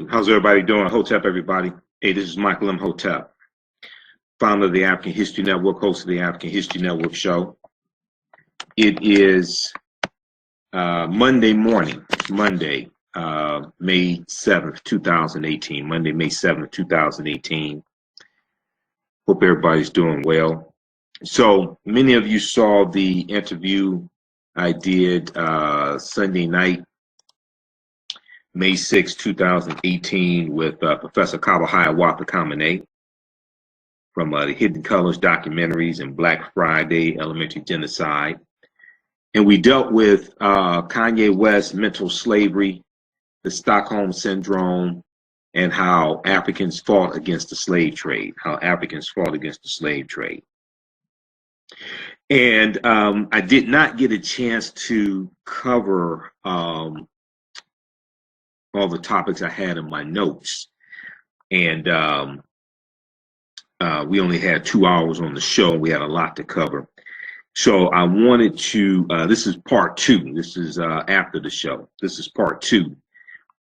How's everybody doing? Hotep, everybody. Hey, this is Michael Imhotep, founder of the African History Network, host of the African History Network show. It is Monday morning, May 7th, 2018. Monday, May 7th, 2018. Hope everybody's doing well. So many of you saw the interview I did Sunday night, May 6, 2018, with Professor Kaba Kamene from the Hidden Colors documentaries and Black Friday Elementary Genocide. And we dealt with Kanye West, mental slavery, the Stockholm Syndrome, and how Africans fought against the slave trade, And I did not get a chance to cover all the topics I had in my notes. And we only had 2 hours on the show. We had a lot to cover. So I wanted to, this is part two. This is after the show. This is part two.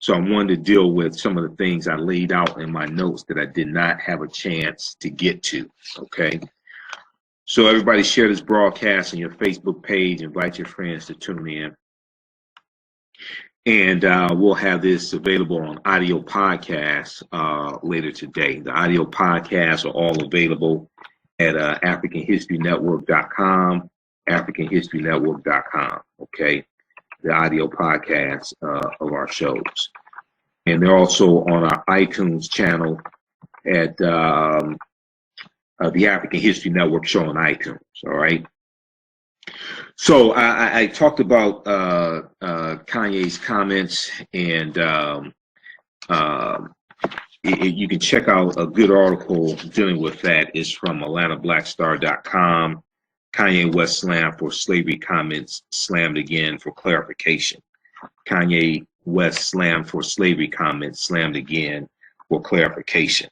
So I wanted to deal with some of the things I laid out in my notes that I did not have a chance to get to, okay? So everybody share this broadcast on your Facebook page, invite your friends to tune in. And we'll have this available on audio podcasts later today. The audio podcasts are all available at AfricanHistoryNetwork.com, AfricanHistoryNetwork.com, okay? The audio podcasts of our shows. And they're also on our iTunes channel at the African History Network show on iTunes, all right? So I talked about Kanye's comments, and you can check out a good article dealing with that. It's from AtlantaBlackStar.com. Kanye West slammed for slavery comments, slammed again for clarification. Kanye West slammed for slavery comments, slammed again for clarification.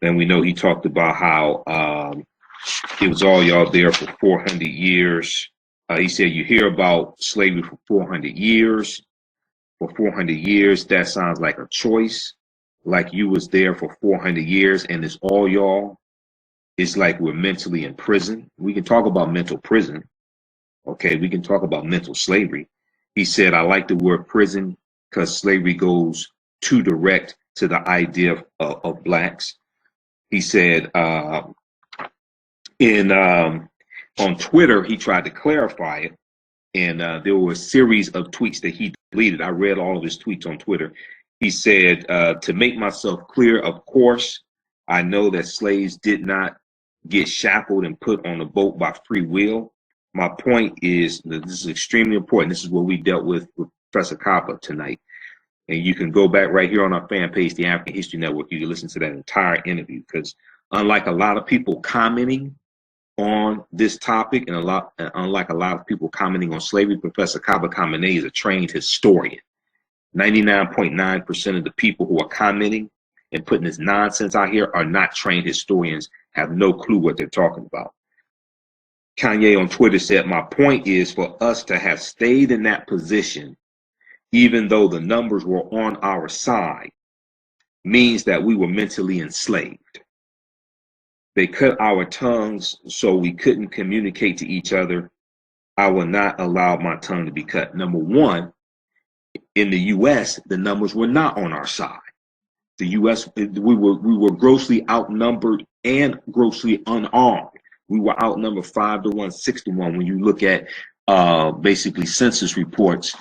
Then we know he talked about how it was all y'all there for 400 years. He said, you hear about slavery for 400 years. For 400 years, that sounds like a choice. Like you was there for 400 years and it's all y'all. It's like we're mentally in prison. We can talk about mental prison. Okay, we can talk about mental slavery. He said, I like the word prison because slavery goes too direct to the idea of blacks. He said, on Twitter, he tried to clarify it. And there were a series of tweets that he deleted. I read all of his tweets on Twitter. He said, to make myself clear, of course, I know that slaves did not get shackled and put on a boat by free will. My point is that this is extremely important. This is what we dealt with Professor Kaba tonight. And you can go back right here on our fan page, the African History Network. You can listen to that entire interview, because unlike a lot of people commenting on this topic, and unlike a lot of people commenting on slavery, Professor Kaba Kamene is a trained historian. 99.9% of the people who are commenting and putting this nonsense out here are not trained historians, have no clue what they're talking about. Kanye on Twitter said, my point is for us to have stayed in that position, even though the numbers were on our side, means that we were mentally enslaved. They cut our tongues so we couldn't communicate to each other. I will not allow my tongue to be cut. Number one, in the U.S., the numbers were not on our side. The U.S., we were grossly outnumbered and grossly unarmed. We were outnumbered 5-1, 6-1 when you look at basically census reports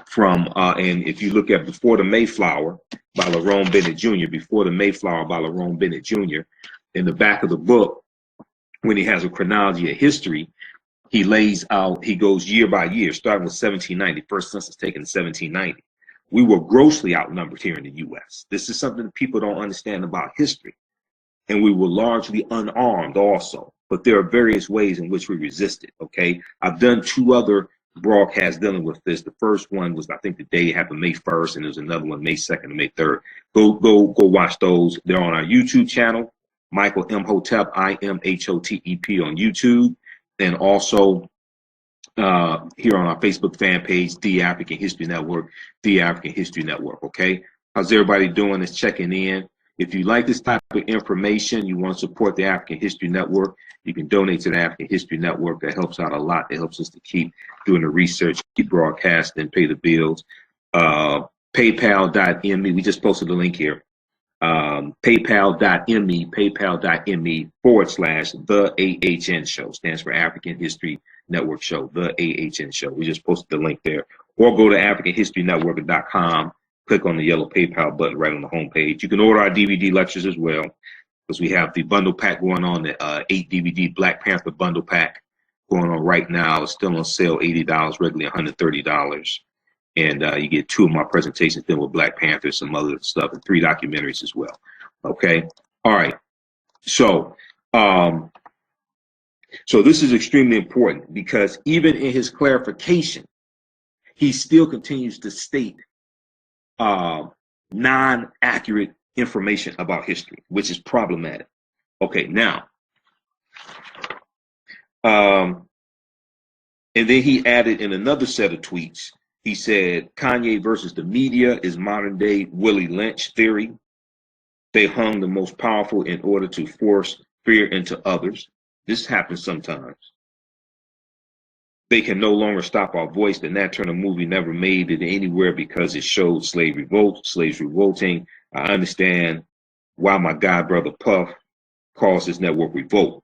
from, and if you look at Before the Mayflower by Lerone Bennett Jr., Before the Mayflower by Lerone Bennett Jr., in the back of the book, when he has a chronology of history, he lays out, he goes year by year, starting with 1790, first census taken in 1790. We were grossly outnumbered here in the U.S. This is something people don't understand about history. And we were largely unarmed also. But there are various ways in which we resisted, okay? I've done 2 other broadcasts dealing with this. The first one was, I think the day it happened, May 1st, and there's another one, May 2nd and May 3rd. Go watch those. They're on our YouTube channel, Michael Imhotep, IMHOTEP on YouTube. And also here on our Facebook fan page, The African History Network, The African History Network, okay? How's everybody doing? Is checking in. If you like this type of information, you want to support the African History Network, you can donate to the African History Network. That helps out a lot. It helps us to keep doing the research, keep broadcasting, pay the bills. PayPal.me. We just posted the link here. PayPal.me, PayPal.me/The AHN Show. Stands for African History Network Show, The AHN Show. We just posted the link there. Or go to AfricanHistoryNetwork.com. Click on the yellow PayPal button right on the homepage. You can order our DVD lectures as well, because we have the bundle pack going on, the 8 DVD Black Panther bundle pack going on right now. It's still on sale, $80, regularly $130. And you get 2 of my presentations then with Black Panther, some other stuff, and 3 documentaries as well. Okay. All right. So, so this is extremely important, because even in his clarification, he still continues to state non-accurate information about history, which is problematic. Okay, now, and then he added in another set of tweets, he said, Kanye versus the media is modern day Willie Lynch theory. They hung the most powerful in order to force fear into others. This happens sometimes. They can no longer stop our voice. The Nat Turner movie never made it anywhere because it showed slave revolt, slaves revolting. I understand why my god brother Puff calls this network Revolt.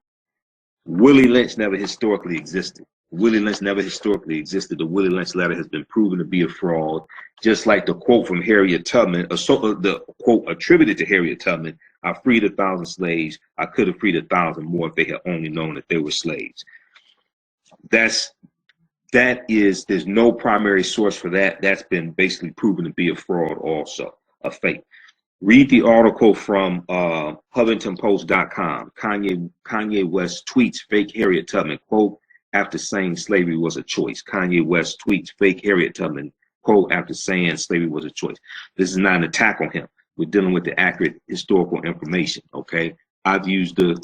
Willie Lynch never historically existed. Willie Lynch never historically existed. The Willie Lynch letter has been proven to be a fraud. Just like the quote from Harriet Tubman, the quote attributed to Harriet Tubman, I freed 1,000 slaves. I could have freed 1,000 more if they had only known that they were slaves. There's no primary source for that. That's been basically proven to be a fraud also, a fake. Read the article from HuffingtonPost.com. Kanye West tweets fake Harriet Tubman quote after saying slavery was a choice. Kanye West tweets fake Harriet Tubman quote after saying slavery was a choice. This is not an attack on him. We're dealing with the accurate historical information, okay? I've used the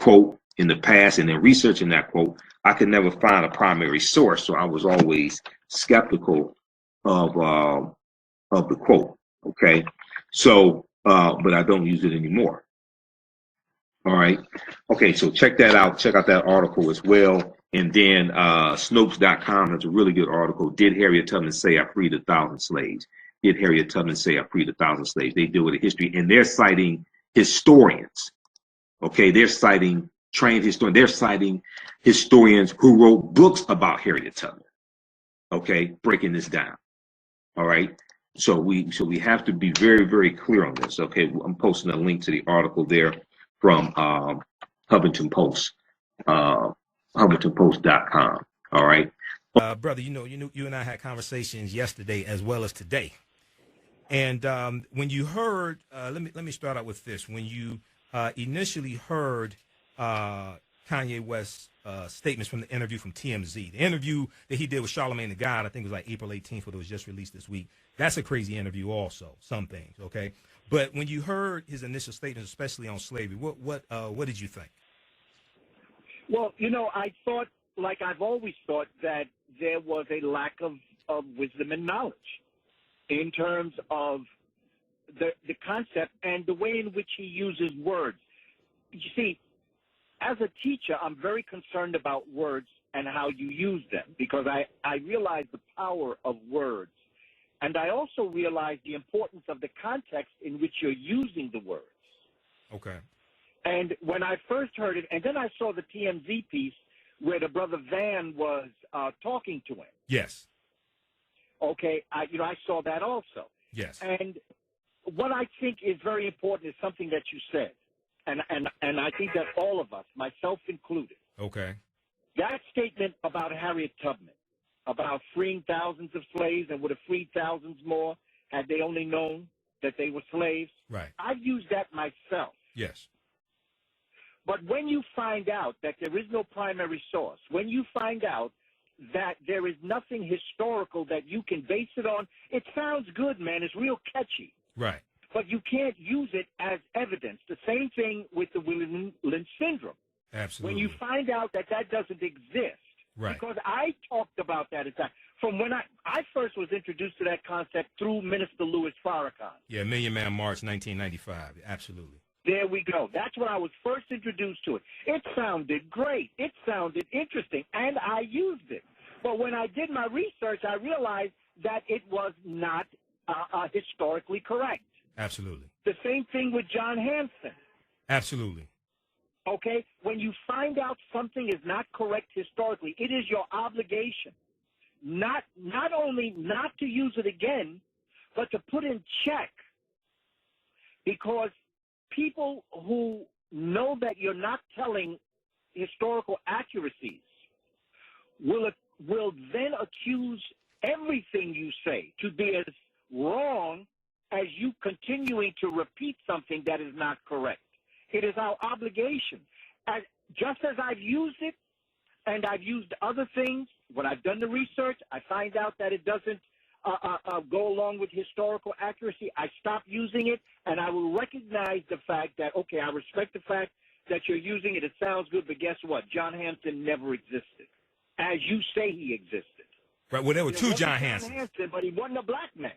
quote in the past, and in researching that quote, I could never find a primary source, so I was always skeptical of the quote, okay? So, but I don't use it anymore. All right. Okay, so check that out. Check out that article as well. And then Snopes.com has a really good article. Did Harriet Tubman say I freed 1,000 slaves? Did Harriet Tubman say I freed 1,000 slaves? They deal with the history, and they're citing historians. Okay, they're citing trained historians. They're citing historians who wrote books about Harriet Tubman. Okay, breaking this down. All right. So we have to be very, very clear on this. Okay, I'm posting a link to the article there from Huffington Post, HuffingtonPost.com. All right, brother. You and I had conversations yesterday as well as today, and when you heard, let me start out with this. When you initially heard Kanye West's statements from the interview from TMZ, the interview that he did with Charlamagne the God, I think it was like April 18th, but it was just released this week. That's a crazy interview also, some things, okay? But when you heard his initial statements, especially on slavery, what did you think? Well, I thought, like I've always thought, that there was a lack of wisdom and knowledge in terms of the concept and the way in which he uses words. You see, as a teacher, I'm very concerned about words and how you use them, because I realize the power of words. And I also realize the importance of the context in which you're using the words. Okay. And when I first heard it, and then I saw the TMZ piece where the brother Van was talking to him. Yes. Okay, I saw that also. Yes. And what I think is very important is something that you said, and I think that all of us, myself included. Okay. That statement about Harriet Tubman, about freeing thousands of slaves and would have freed thousands more had they only known that they were slaves. Right. I've used that myself. Yes. But when you find out that there is no primary source, when you find out that there is nothing historical that you can base it on, it sounds good, man. It's real catchy. Right. But you can't use it as evidence. The same thing with the Willie Lynch syndrome. Absolutely. When you find out that that doesn't exist, right. Because I talked about that at the time. from when I first was introduced to that concept through Minister Louis Farrakhan. Yeah, Million Man March, 1995. Absolutely. There we go. That's when I was first introduced to it. It sounded great. It sounded interesting, and I used it. But when I did my research, I realized that it was not historically correct. Absolutely. The same thing with John Hanson. Absolutely. Okay? When you find out something is not correct historically, it is your obligation not only not to use it again, but to put in check, because people who know that you're not telling historical accuracies will then accuse everything you say to be as wrong as you continuing to repeat something that is not correct. It is our obligation. Just as I've used it, and I've used other things, when I've done the research, I find out that it doesn't go along with historical accuracy, I stop using it, and I will recognize the fact that, okay, I respect the fact that you're using it. It sounds good, but guess what? John Hanson never existed, as you say he existed. Right. Well, there were two John Hansons. But he wasn't a black man.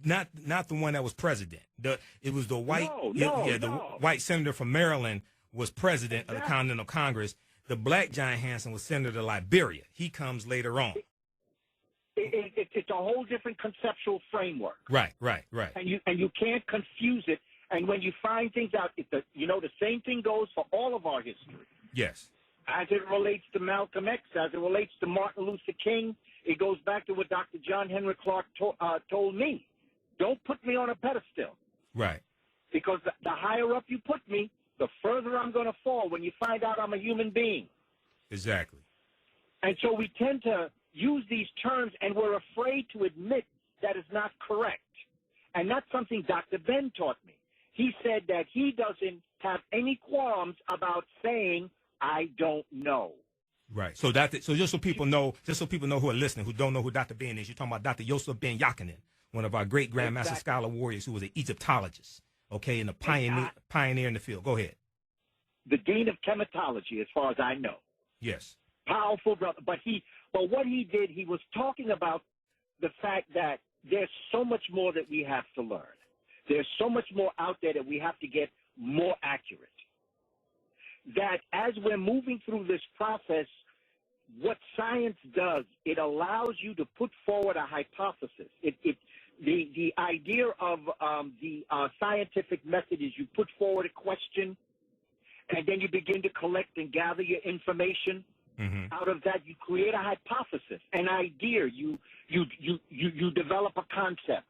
Not the one that was president. It was the white. The white senator from Maryland was president of the Continental Congress. The black John Hanson was senator of Liberia. He comes later on. It's a whole different conceptual framework. Right. And you can't confuse it. And when you find things out, the same thing goes for all of our history. Yes. As it relates to Malcolm X, as it relates to Martin Luther King, it goes back to what Dr. John Henry Clark told me. Don't put me on a pedestal. Right. Because the higher up you put me, the further I'm going to fall when you find out I'm a human being. Exactly. And so we tend to use these terms, and we're afraid to admit that is not correct. And that's something Dr. Ben taught me. He said that he doesn't have any qualms about saying, I don't know. Right. So just so people know who are listening, who don't know who Dr. Ben is, you're talking about Dr. Yosef Ben Yakinen, one of our great Grandmaster Scholar warriors who was an Egyptologist, okay, and a pioneer in the field. Go ahead. The dean of chematology, as far as I know. Yes. Powerful brother. But what he did, he was talking about the fact that there's so much more that we have to learn. There's so much more out there that we have to get more accurate. That as we're moving through this process, what science does, it allows you to put forward a hypothesis. The idea of the scientific method is you put forward a question, and then you begin to collect and gather your information. Mm-hmm. Out of that, you create a hypothesis, an idea. You develop a concept,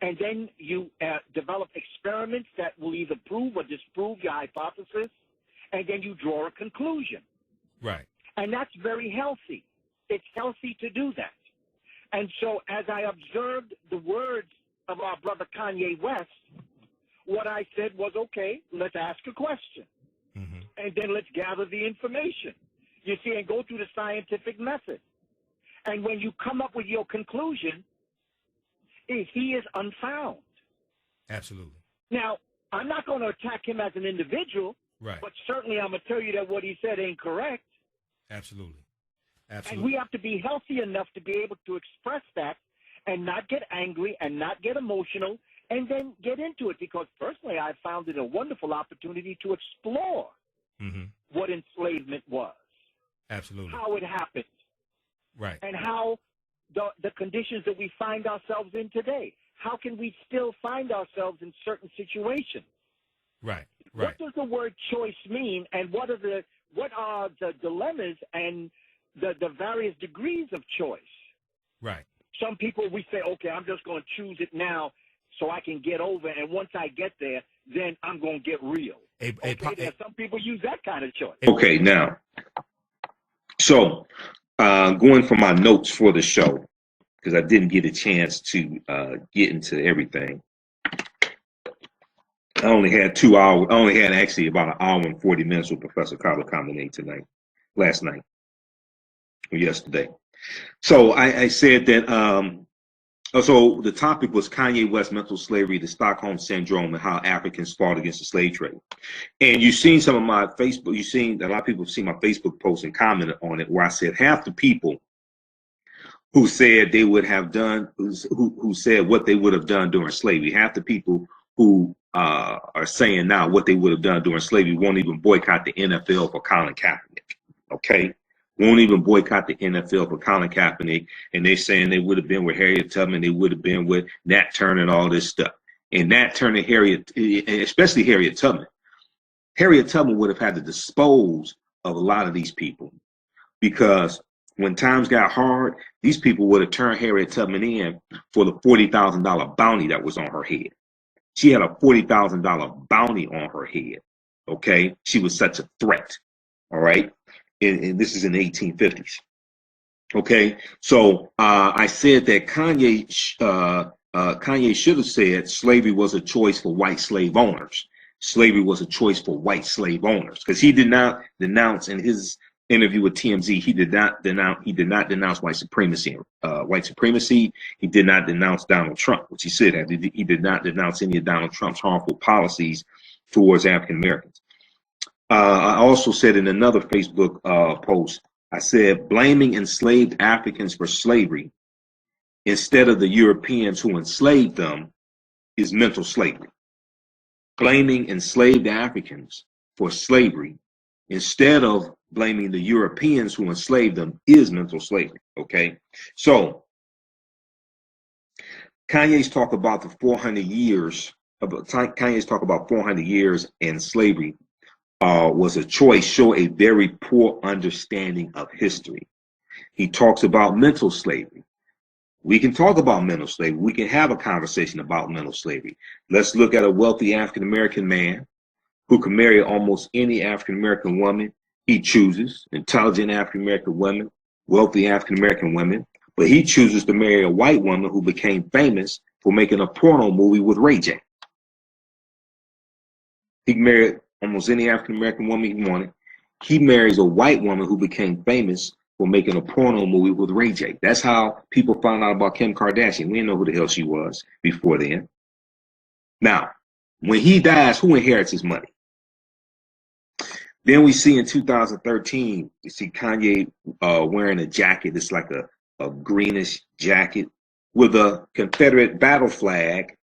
and then you develop experiments that will either prove or disprove your hypothesis, and then you draw a conclusion. Right. And that's very healthy. It's healthy to do that. And so as I observed the words of our brother Kanye West, what I said was, okay, let's ask a question. Mm-hmm. And then let's gather the information. You see, and go through the scientific method. And when you come up with your conclusion, he is unfound. Absolutely. Now, I'm not going to attack him as an individual, right, but certainly I'm going to tell you that what he said ain't correct. Absolutely. And we have to be healthy enough to be able to express that and not get angry and not get emotional and then get into it, because personally I found it a wonderful opportunity to explore what enslavement was. Absolutely. How it happened. Right. And how the conditions that we find ourselves in today. How can we still find ourselves in certain situations? Right. What does the word choice mean, and what are the dilemmas and the various degrees of choice? Right. Some people, we say, okay, I'm just going to choose it now so I can get over, and once I get there, then I'm going to get real. Some people use that kind of choice. Okay, now, so going for my notes for the show, because I didn't get a chance to get into everything. I only had 2 hours. I only had actually about 1 hour and 40 minutes with Professor Kaba Kamene last night, or yesterday. So I said that, so the topic was Kanye West, mental slavery, the Stockholm syndrome, and how Africans fought against the slave trade. And you've seen some of my Facebook, a lot of people have seen my Facebook post and commented on it, where I said half the people who said they would have done, who said what they would have done during slavery. Half the people who are saying now what they would have done during slavery won't even boycott the NFL for Colin Kaepernick. Okay, won't even boycott the NFL for Colin Kaepernick, and they're saying they would have been with Harriet Tubman, they would have been with Nat Turner and all this stuff. And Nat Turner, Harriet, especially Harriet Tubman would have had to dispose of a lot of these people, because when times got hard, these people would have turned Harriet Tubman in for the $40,000 bounty that was on her head. She had a $40,000 bounty on her head. Okay, she was such a threat. All right, and this is in the 1850s. Okay, so I said that Kanye should have said slavery was a choice for white slave owners. Slavery was a choice for white slave owners, because he did not denounce in his interview with TMZ. He did not denounce white supremacy. He did not denounce Donald Trump, which he said he did not denounce any of Donald Trump's harmful policies towards African Americans. I also said in another Facebook post, I said blaming enslaved Africans for slavery instead of the Europeans who enslaved them is mental slavery. Blaming enslaved Africans for slavery instead of blaming the Europeans who enslaved them is mental slavery. Okay, so Kanye's talk about the 400 years. Kanye's talk about 400 years in slavery was a choice. Show a very poor understanding of history. He talks about mental slavery. We can talk about mental slavery. We can have a conversation about mental slavery. Let's look at a wealthy African-American man who can marry almost any African-American woman he chooses, intelligent African-American women, wealthy African-American women, but he chooses to marry a white woman who became famous for making a porno movie with Ray J. He can marry almost any African-American woman he wanted. He marries a white woman who became famous for making a porno movie with Ray J. That's how people found out about Kim Kardashian. We didn't know who the hell she was before then. Now, when he dies, who inherits his money? Then we see in 2013, you see Kanye wearing a jacket. It's like a greenish jacket with a Confederate battle flag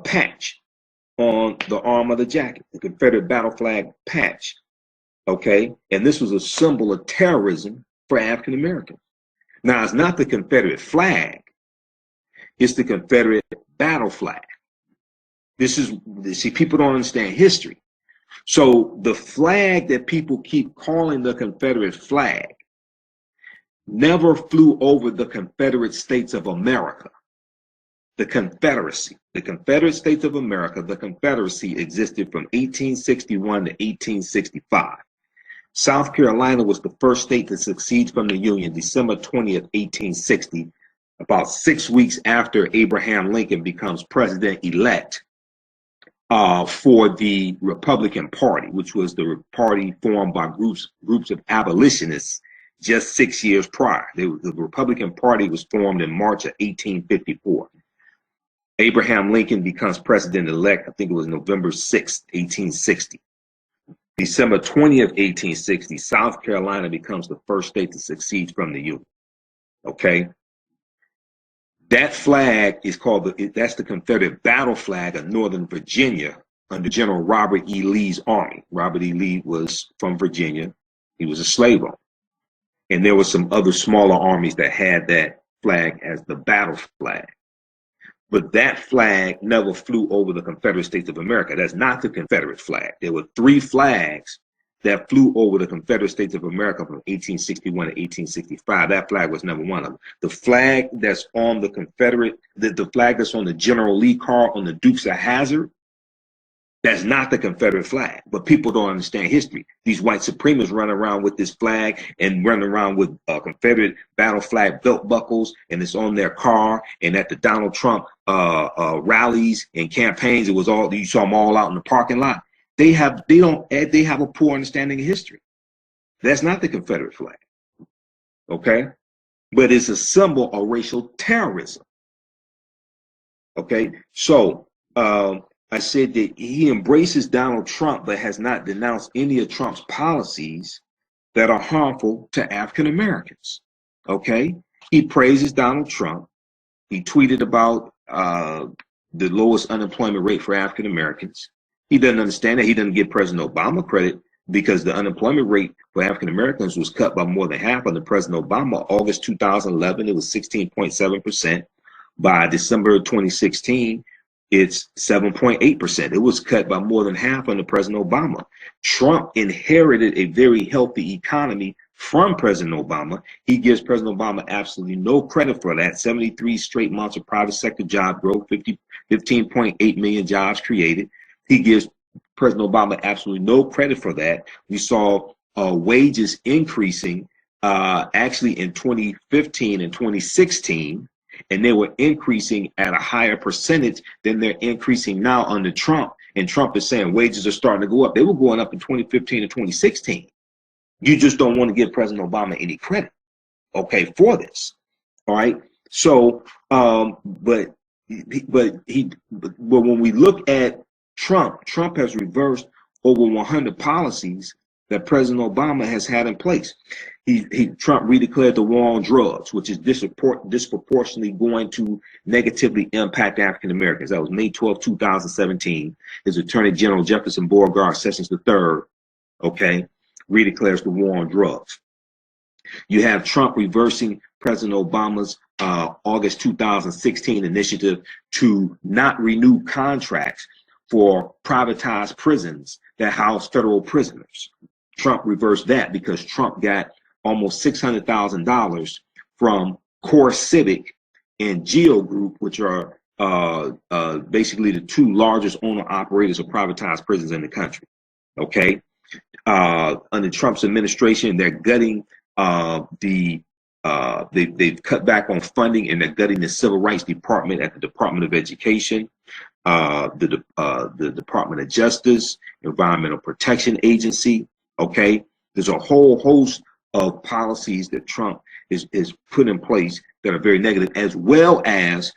patch on the arm of the jacket, the Confederate battle flag patch. Okay, and this was a symbol of terrorism for African Americans. Now, it's not the Confederate flag, it's the Confederate battle flag. See, people don't understand history. So the flag that people keep calling the Confederate flag never flew over the Confederate States of America. The Confederacy, the Confederate States of America, the Confederacy existed from 1861 to 1865. South Carolina was the first state to secede from the Union, December 20th, 1860, about 6 weeks after Abraham Lincoln becomes president-elect for the Republican Party, which was the party formed by groups of abolitionists just 6 years prior. The Republican Party was formed in March of 1854. Abraham Lincoln becomes president-elect, I think it was November 6th, 1860. December 20th, 1860, South Carolina becomes the first state to secede from the Union. Okay? That flag is called, that's the Confederate battle flag of Northern Virginia under General Robert E. Lee's army. Robert E. Lee was from Virginia. He was a slave owner. And there were some other smaller armies that had that flag as the battle flag. But that flag never flew over the Confederate States of America. That's not the Confederate flag. There were three flags that flew over the Confederate States of America from 1861 to 1865. That flag was never one of them. The flag that's on the Confederate, the flag that's on the General Lee car on the Dukes of Hazzard, that's not the Confederate flag. But people don't understand history. These white supremacists run around with this flag and run around with Confederate battle flag belt buckles, and it's on their car. And at the Donald Trump rallies and campaigns, it was all, you saw them all out in the parking lot. They have a poor understanding of history. That's not the Confederate flag. Okay? But it's a symbol of racial terrorism. Okay? So I said that he embraces Donald Trump, but has not denounced any of Trump's policies that are harmful to African Americans. Okay? He praises Donald Trump. He tweeted about the lowest unemployment rate for African Americans. He doesn't understand that. He doesn't give President Obama credit because the unemployment rate for African Americans was cut by more than half under President Obama. August 2011, it was 16.7%. By December 2016, it's 7.8%. It was cut by more than half under President Obama. Trump inherited a very healthy economy from President Obama. He gives President Obama absolutely no credit for that. 73 straight months of private sector job growth, 15.8 million jobs created. He gives President Obama absolutely no credit for that. We saw wages increasing actually in 2015 and 2016, and they were increasing at a higher percentage than they're increasing now under Trump. And Trump is saying wages are starting to go up. They were going up in 2015 and 2016. You just don't want to give President Obama any credit, okay, for this. All right. So, but when we look at Trump has reversed over 100 policies that President Obama has had in place. Trump redeclared the war on drugs, which is disproportionately going to negatively impact African Americans. That was May 12, 2017. His Attorney General Jefferson Beauregard Sessions III, okay, redeclares the war on drugs. You have Trump reversing President Obama's August 2016 initiative to not renew contracts for privatized prisons that house federal prisoners. Trump reversed that because Trump got almost $600,000 from Core Civic and Geo Group, which are basically the two largest owner-operators of privatized prisons in the country. Okay, under Trump's administration, they're gutting they've cut back on funding, and they're gutting the Civil Rights Department at the Department of Education, the Department of Justice, Environmental Protection Agency. Okay, there's a whole host of policies that Trump is put in place that are very negative, as well as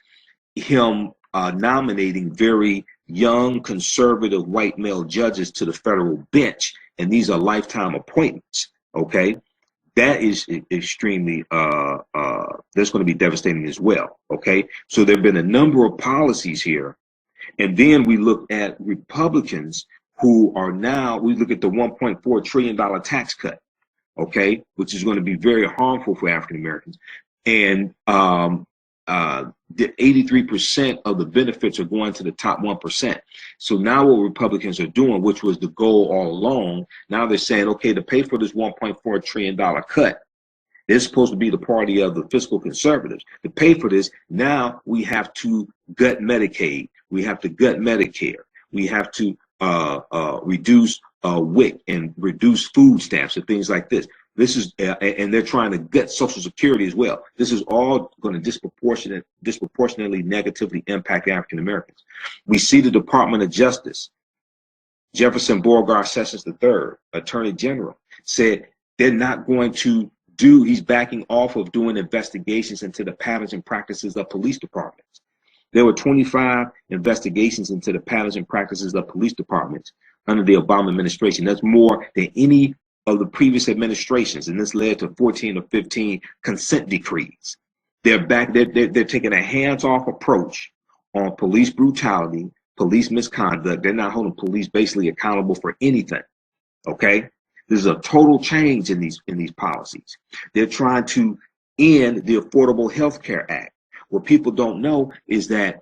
him nominating very young conservative white male judges to the federal bench, and these are lifetime appointments. Okay, that is extremely that's going to be devastating as well. Okay, so there have been a number of policies here, and then we look at Republicans who are now, we look at the $1.4 trillion tax cut, okay, which is going to be very harmful for African Americans. And the 83% of the benefits are going to the top 1%. So now what Republicans are doing, which was the goal all along, now they're saying, okay, to pay for this $1.4 trillion cut, they're supposed to be the party of the fiscal conservatives. To pay for this, now we have to gut Medicaid. We have to gut Medicare. We have to reduce WIC and reduce food stamps and things like this. This is, and they're trying to gut Social Security as well. This is all going to disproportionately negatively impact African Americans. We see the Department of Justice, Jefferson Beauregard Sessions III, Attorney General, said they're not going to do, he's backing off of doing investigations into the patterns and practices of police departments. There were 25 investigations into the patterns and practices of police departments under the Obama administration. That's more than any of the previous administrations, and this led to 14 or 15 consent decrees. They're taking a hands-off approach on police brutality, police misconduct. They're not holding police basically accountable for anything. Okay, there's a total change in these policies. They're trying to end the Affordable Health Care Act. What people don't know is that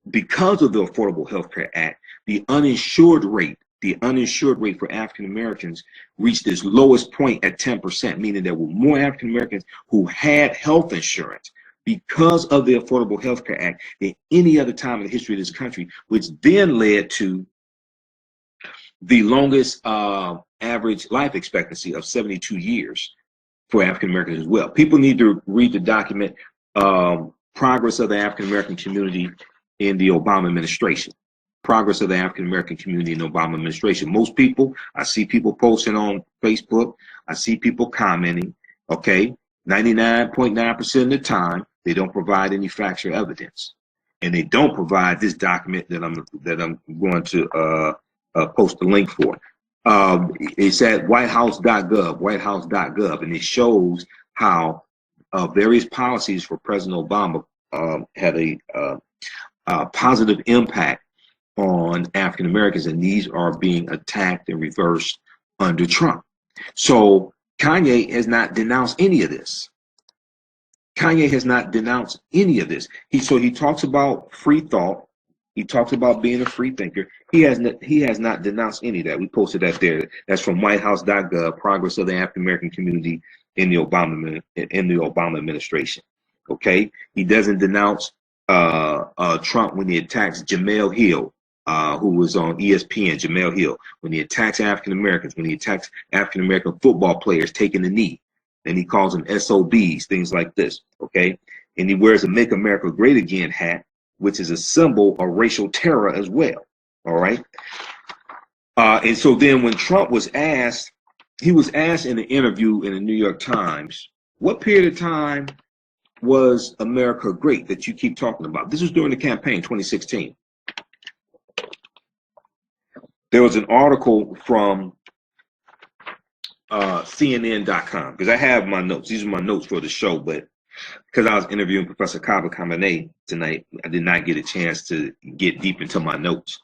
because of the Affordable Health Care Act, the uninsured rate for African Americans reached its lowest point at 10%, meaning there were more African Americans who had health insurance because of the Affordable Health Care Act than any other time in the history of this country, which then led to the longest average life expectancy of 72 years for African Americans as well. People need to read the document, Progress of the African American Community in the Obama administration. Progress of the African American community in the Obama administration. Most people, I see people posting on Facebook, I see people commenting, okay, 99.9% of the time, they don't provide any factual evidence. And they don't provide this document that I'm going to post the link for. It's at whitehouse.gov, and it shows how various policies for President Obama had a positive impact on African Americans, and these are being attacked and reversed under Trump. So Kanye has not denounced any of this. Kanye has not denounced any of this. He talks about free thought. He talks about being a free thinker. He has not denounced any of that. We posted that there. That's from WhiteHouse.gov, Progress of the African American Community in the Obama administration. Okay, he doesn't denounce Trump when he attacks Jamel Hill, who was on ESPN. Jamel Hill, when he attacks African Americans, when he attacks African American football players taking the knee, and he calls them SOBs, things like this. Okay, and he wears a "Make America Great Again" hat, which is a symbol of racial terror as well. All right. And so then when Trump was asked, he was asked in an interview in the New York Times, what period of time was America great that you keep talking about? This was during the campaign, 2016. There was an article from CNN.com, because I have my notes. These are my notes for the show, but because I was interviewing Professor Kaba Kamene tonight, I did not get a chance to get deep into my notes.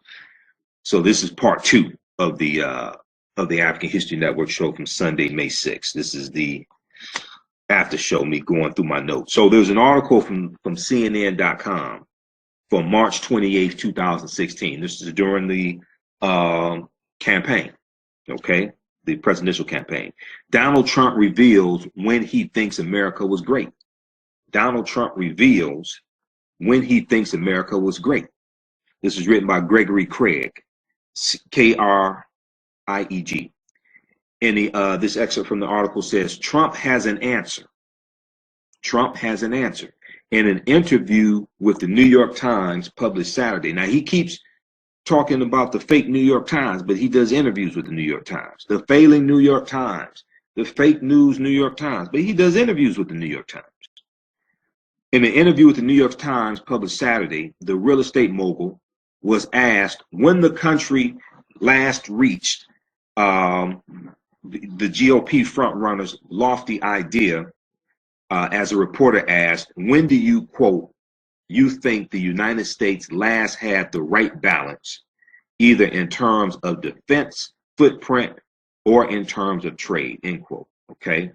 So this is part 2 of the African History Network show from Sunday, May 6th. This is the after show, me going through my notes. So there's an article from CNN.com for March 28th, 2016. This is during the campaign, okay, the presidential campaign. Donald Trump reveals when he thinks America was great. Donald Trump reveals when he thinks America was great. This is written by Gregory Craig, K-R-I-E-G. And this excerpt from the article says, Trump has an answer. Trump has an answer. In an interview with the New York Times published Saturday. Now, he keeps talking about the fake New York Times, but he does interviews with the New York Times, the failing New York Times, the fake news New York Times, but he does interviews with the New York Times. In an interview with the New York Times published Saturday, the real estate mogul was asked when the country last reached the GOP frontrunner's lofty idea, as a reporter asked, when do you, quote, you think the United States last had the right balance, either in terms of defense, footprint, or in terms of trade, end quote, okay?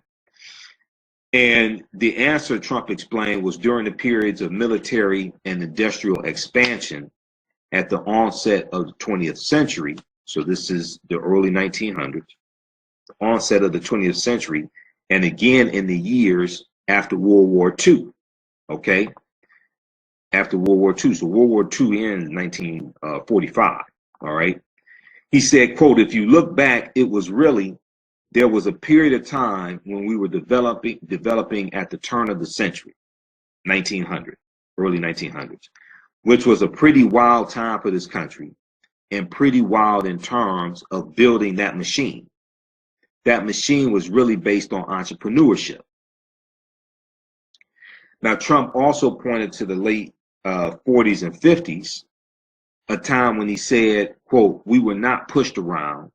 And the answer, Trump explained, was during the periods of military and industrial expansion at the onset of the 20th century. So this is the early 1900s, the onset of the 20th century, and again in the years after World War II, okay? After World War II. So World War II ends in 1945, all right? He said, quote, if you look back, it was really, there was a period of time when we were developing at the turn of the century, 1900, early 1900s, which was a pretty wild time for this country and pretty wild in terms of building that machine. That machine was really based on entrepreneurship. Now, Trump also pointed to the late 40s and 50s, a time when he said, quote, we were not pushed around.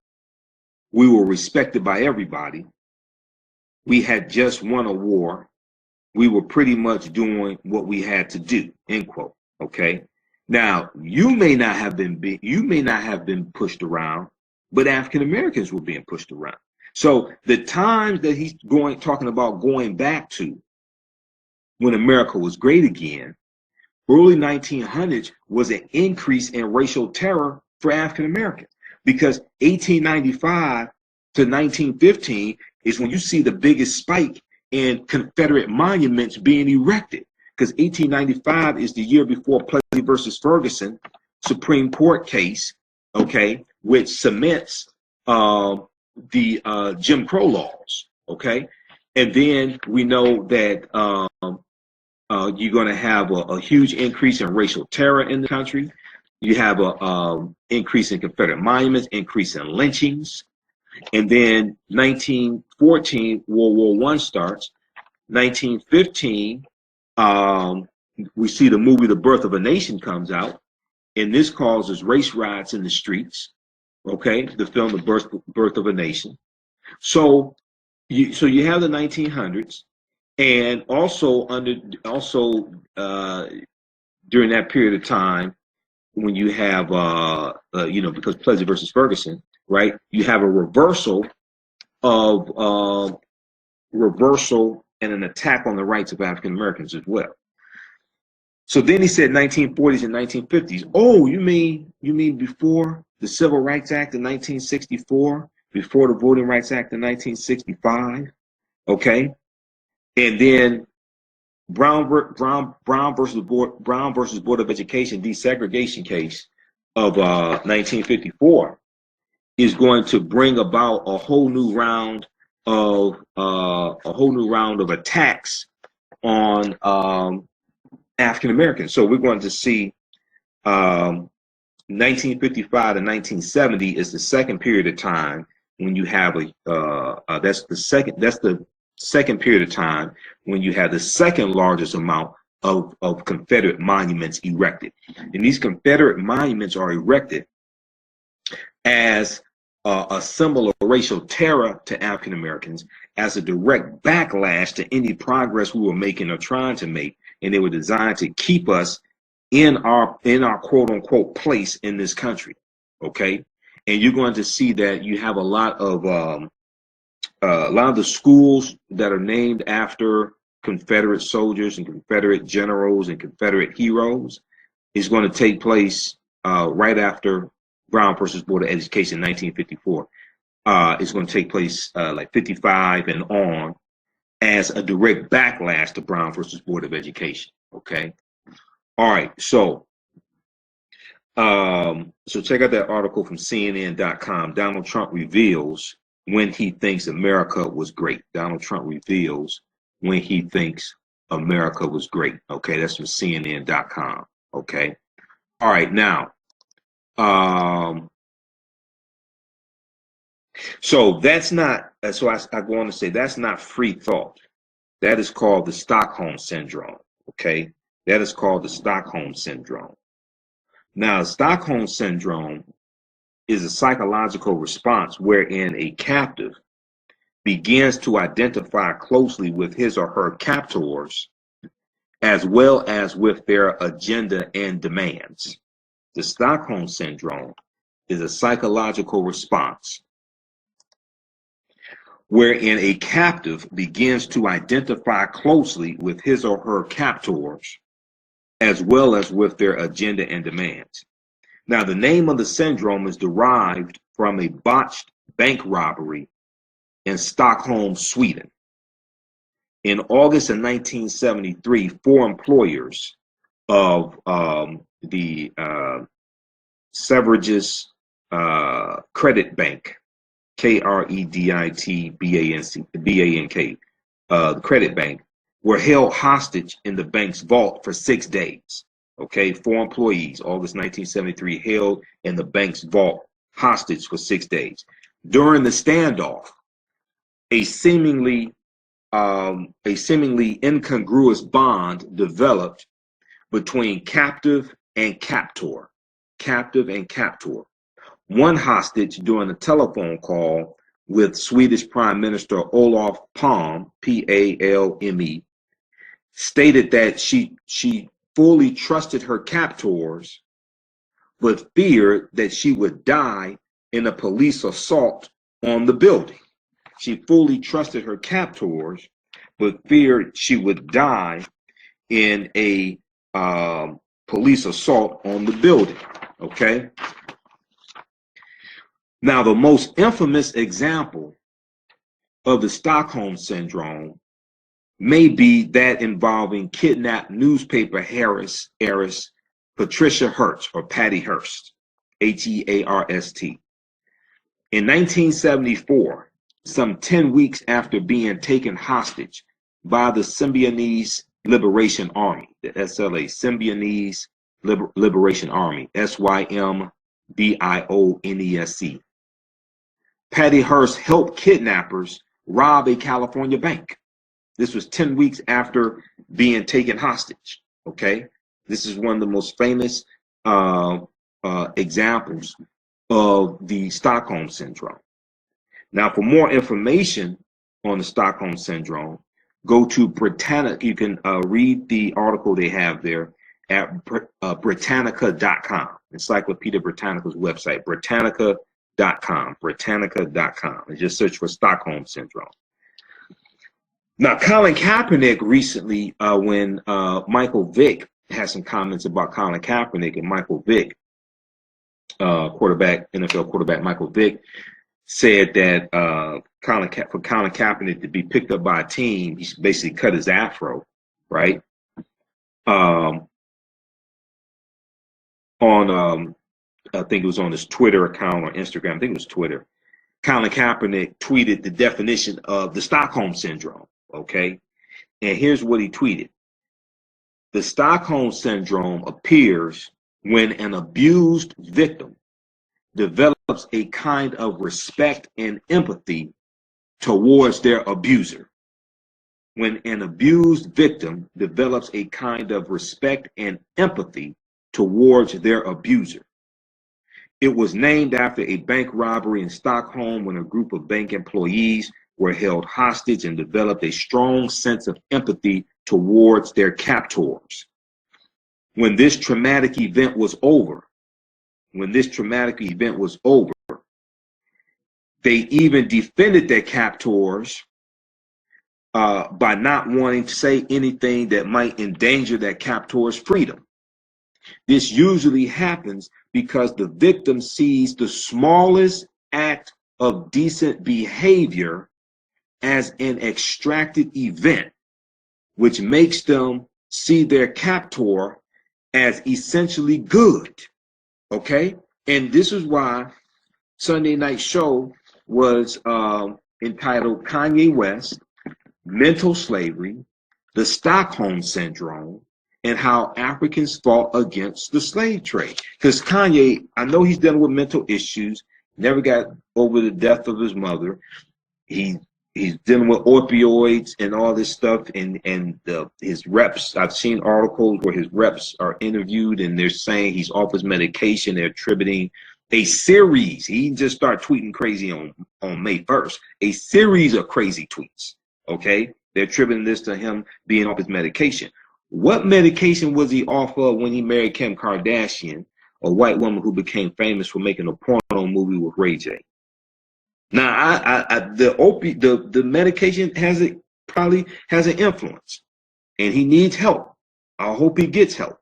We were respected by everybody. We had just won a war. We were pretty much doing what we had to do, end quote, okay? Now, you may not have been pushed around, but African Americans were being pushed around. So the times that he's talking about going back to when America was great again, early 1900s was an increase in racial terror for African Americans, because 1895 to 1915 is when you see the biggest spike in Confederate monuments being erected, because 1895 is the year before Plessy versus Ferguson Supreme Court case, okay, which cements the Jim Crow laws, okay? And then we know that you're going to have a huge increase in racial terror in the country. You have a increase in Confederate monuments, increase in lynchings. And then 1914, World War I starts. 1915, we see the movie The Birth of a Nation comes out, and this causes race riots in the streets, okay? The film The Birth of a Nation. So you have the 1900s, And also during that period of time, when you have because Plessy versus Ferguson, right? You have a reversal and an attack on the rights of African Americans as well. So then he said 1940s and 1950s. Oh, you mean before the Civil Rights Act in 1964, before the Voting Rights Act in 1965, okay? And then Brown versus Board of Education desegregation case of 1954 is going to bring about a whole new round of attacks on African Americans. So we're going to see 1955 to 1970 is the second period of time when you have that's the second period of time when you have the second largest amount of Confederate monuments erected. And these Confederate monuments are erected as a symbol of racial terror to African Americans, as a direct backlash to any progress we were making or trying to make. And they were designed to keep us in our quote unquote place in this country. Okay. And you're going to see that you have a lot of the schools that are named after Confederate soldiers and Confederate generals and Confederate heroes is going to take place right after Brown versus Board of Education in 1954. It's going to take place like 55 and on, as a direct backlash to Brown versus Board of Education. Okay. All right. So check out that article from CNN.com. Donald Trump reveals when he thinks America was great. Donald Trump reveals when he thinks America was great. Okay. That's from CNN.com. Okay. All right. Now, so that's not, so I go on to say that's not free thought. That is called the Stockholm Syndrome. Okay. That is called the Stockholm Syndrome. Now, Stockholm Syndrome is a psychological response wherein a captive begins to identify closely with his or her captors, as well as with their agenda and demands. The Stockholm Syndrome is a psychological response wherein a captive begins to identify closely with his or her captors, as well as with their agenda and demands. Now, the name of the syndrome is derived from a botched bank robbery in Stockholm, Sweden. In August of 1973, 4 employers of the Severages Credit Bank, Kreditbank, the credit bank, were held hostage in the bank's vault for 6 days. Okay, 4 employees, August 1973, held in the bank's vault hostage for 6 days. During the standoff, a seemingly incongruous bond developed between captive and captor. One hostage, during a telephone call with Swedish Prime Minister Olof Palme, Palme, stated that she fully trusted her captors, but feared that she would die in a police assault on the building. She fully trusted her captors, but feared she would die in a police assault on the building. Okay. Now, the most infamous example of the Stockholm Syndrome may be that involving kidnapped newspaper heiress Patricia Hearst, or Patty Hearst, Hearst. In 1974, some 10 weeks after being taken hostage by the Symbionese Liberation Army, the SLA, Symbionese Liberation Army, SYMBIONESC, Patty Hearst helped kidnappers rob a California bank. This was 10 weeks after being taken hostage. Okay, this is one of the most famous examples of the Stockholm Syndrome. Now, for more information on the Stockholm Syndrome, go to Britannica. You can read the article they have there at Britannica.com. Encyclopedia Britannica's website, Britannica.com, Britannica.com. And just search for Stockholm Syndrome. Now, Colin Kaepernick recently, when Michael Vick had some comments about Colin Kaepernick, and Michael Vick, NFL quarterback Michael Vick, said that for Colin Kaepernick to be picked up by a team, he basically cut his afro, right? I think it was on his Twitter account or Instagram. I think it was Twitter. Colin Kaepernick tweeted the definition of the Stockholm Syndrome, okay? And here's what he tweeted. The Stockholm Syndrome appears when an abused victim develops a kind of respect and empathy towards their abuser. When an abused victim develops a kind of respect and empathy towards their abuser. It was named after a bank robbery in Stockholm when a group of bank employees were held hostage and developed a strong sense of empathy towards their captors. When this traumatic event was over, they even defended their captors by not wanting to say anything that might endanger their captor's freedom. This usually happens because the victim sees the smallest act of decent behavior as an extracted event, which makes them see their captor as essentially good. Okay? And this is why Sunday Night Show was entitled Kanye West, Mental Slavery, the Stockholm Syndrome, and how Africans fought against the slave trade. Because Kanye, I know he's dealing with mental issues, never got over the death of his mother. He's dealing with opioids and all this stuff, and his reps, I've seen articles where his reps are interviewed and they're saying he's off his medication. They're attributing a series. He didn't just start tweeting crazy on May 1st, a series of crazy tweets, okay? They're attributing this to him being off his medication. What medication was he off of when he married Kim Kardashian, a white woman who became famous for making a porno movie with Ray J? Now, the medication probably has an influence, and he needs help. I hope he gets help.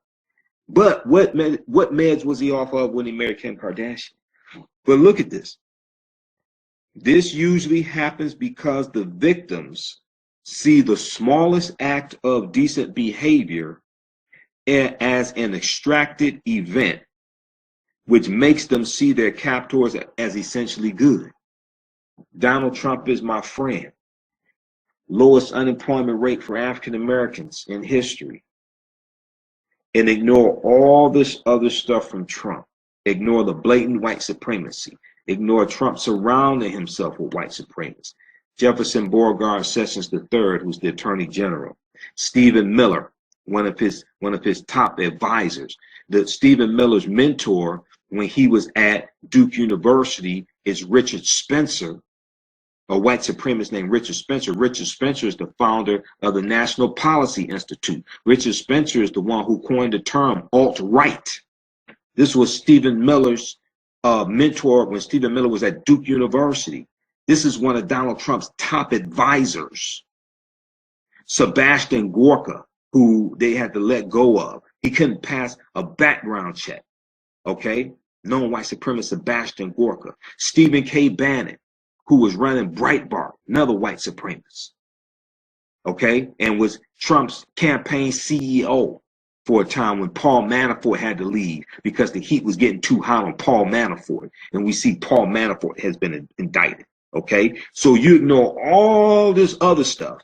But what meds was he off of when he married Kim Kardashian? But look at this. This usually happens because the victims see the smallest act of decent behavior as an extracted event, which makes them see their captors as essentially good. Donald Trump is my friend. Lowest unemployment rate for African Americans in history. And ignore all this other stuff from Trump. Ignore the blatant white supremacy. Ignore Trump surrounding himself with white supremacists. Jefferson Beauregard Sessions III, who's the Attorney General. Stephen Miller, one of his top advisors. Stephen Miller's mentor when he was at Duke University is Richard Spencer, a white supremacist named Richard Spencer. Richard Spencer is the founder of the National Policy Institute. Richard Spencer is the one who coined the term alt-right. This was Stephen Miller's mentor when Stephen Miller was at Duke University. This is one of Donald Trump's top advisors. Sebastian Gorka, who they had to let go of. He couldn't pass a background check. Okay? Known white supremacist Sebastian Gorka. Stephen K. Bannon, who was running Breitbart, another white supremacist. Okay? And was Trump's campaign CEO for a time when Paul Manafort had to leave because the heat was getting too hot on Paul Manafort. And we see Paul Manafort has been indicted. Okay? So you ignore all this other stuff.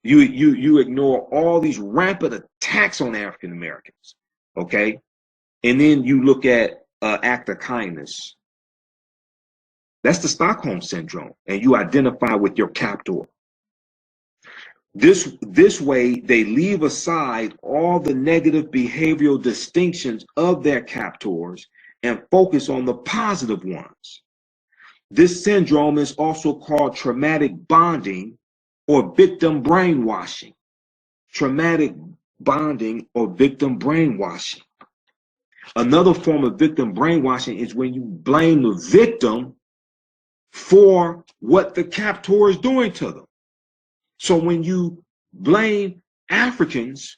You ignore all these rampant attacks on African Americans. Okay? And then you look at act of kindness. That's the Stockholm Syndrome. And you identify with your captor. This way, they leave aside all the negative behavioral distinctions of their captors and focus on the positive ones. This syndrome is also called traumatic bonding or victim brainwashing. Traumatic bonding or victim brainwashing. Another form of victim brainwashing is when you blame the victim for what the captor is doing to them. So when you blame Africans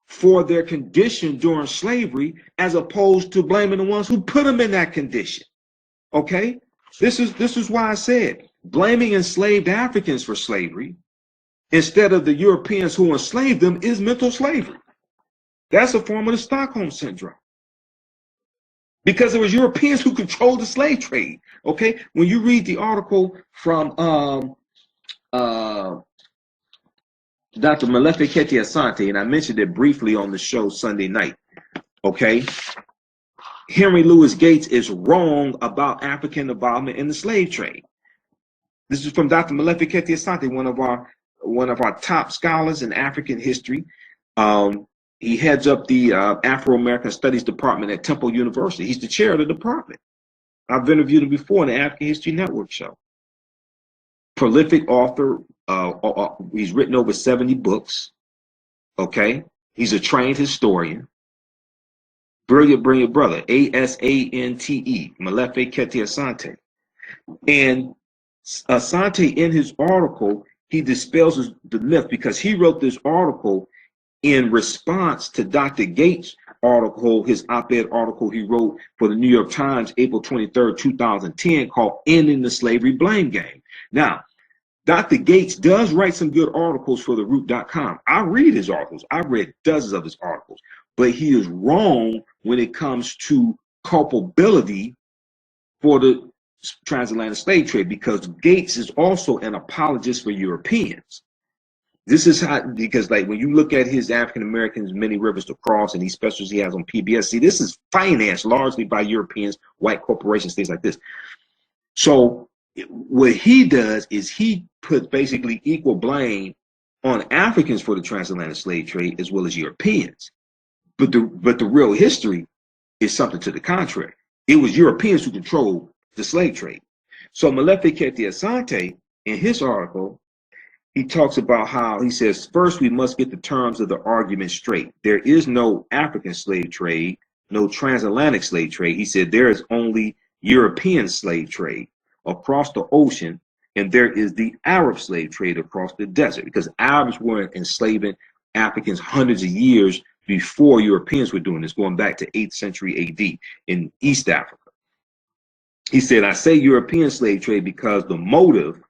for their condition during slavery, as opposed to blaming the ones who put them in that condition. Okay? This is why I said blaming enslaved Africans for slavery instead of the Europeans who enslaved them is mental slavery. That's a form of the Stockholm syndrome. Because it was Europeans who controlled the slave trade. Okay? When you read the article from Dr. Malefe Kete Asante, and I mentioned it briefly on the show Sunday night, okay? Henry Louis Gates is wrong about African involvement in the slave trade. This is from Dr. Malefe Kete Asante, one of our top scholars in African history. He heads up the Afro-American Studies Department at Temple University. He's the chair of the department. I've interviewed him before in the African History Network show. Prolific author. He's written over 70 books. Okay. He's a trained historian. Brilliant brother. Asante, Malefe Kete Asante. And Asante, in his article, he dispels the myth because he wrote this article in response to Dr. Gates' article, his op-ed article he wrote for the New York Times, April 23rd, 2010, called Ending the Slavery Blame Game. Now, Dr. Gates does write some good articles for theroot.com. I read his articles. I've read dozens of his articles, but he is wrong when it comes to culpability for the transatlantic slave trade, because Gates is also an apologist for Europeans. This is how, because like when you look at his African Americans, Many Rivers to Cross, and these specials he has on PBS, see, this is financed largely by Europeans, white corporations, things like this. So what he does is he puts basically equal blame on Africans for the transatlantic slave trade as well as Europeans. But the real history is something to the contrary. It was Europeans who controlled the slave trade. So Malefe Kete Asante, in his article, he talks about how, he says, first we must get the terms of the argument straight. There is no African slave trade, no transatlantic slave trade. He said there is only European slave trade across the ocean, and there is the Arab slave trade across the desert, because Arabs were enslaving Africans hundreds of years before Europeans were doing this, going back to 8th century AD in East Africa. He said, I say European slave trade because the motive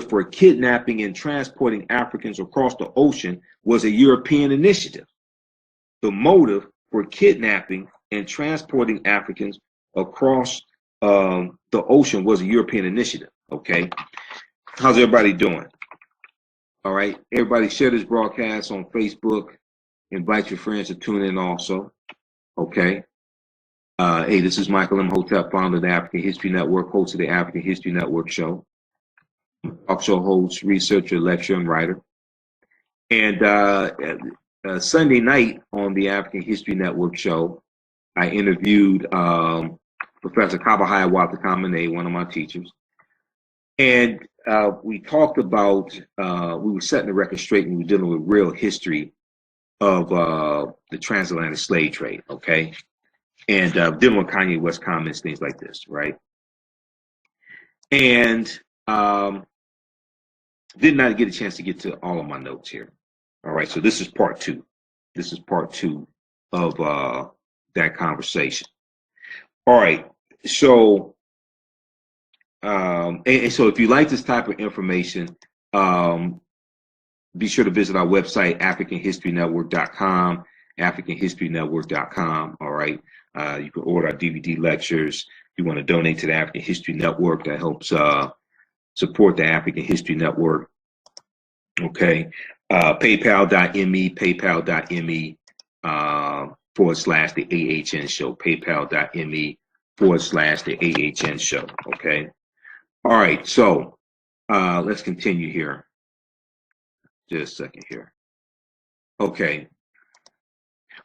for kidnapping and transporting Africans across the ocean was a European initiative. The motive for kidnapping and transporting Africans across the ocean was a European initiative. Okay. How's everybody doing? All right. Everybody share this broadcast on Facebook. Invite your friends to tune in also. Okay. Hey, this is Michael Imhotep, founder of the African History Network, host of the African History Network show. Talk show host, researcher, lecturer, and writer. And Sunday night on the African History Network show, I interviewed Professor Kaba Kamene, one of my teachers. And we talked about, we were setting the record straight, and we were dealing with real history of the transatlantic slave trade, okay? And dealing with Kanye West comments, things like this, right? And did not get a chance to get to all of my notes here. All right, so this is part two. This is part two of that conversation. All right, so and so if you like this type of information, be sure to visit our website, AfricanHistoryNetwork.com, AfricanHistoryNetwork.com. All right, you can order our DVD lectures. If you want to donate to the African History Network, that helps support the African History Network. Okay, PayPal.me, PayPal.me / the AHN show, PayPal.me / the AHN show. Okay, all right, so let's continue here. Just a second here. Okay,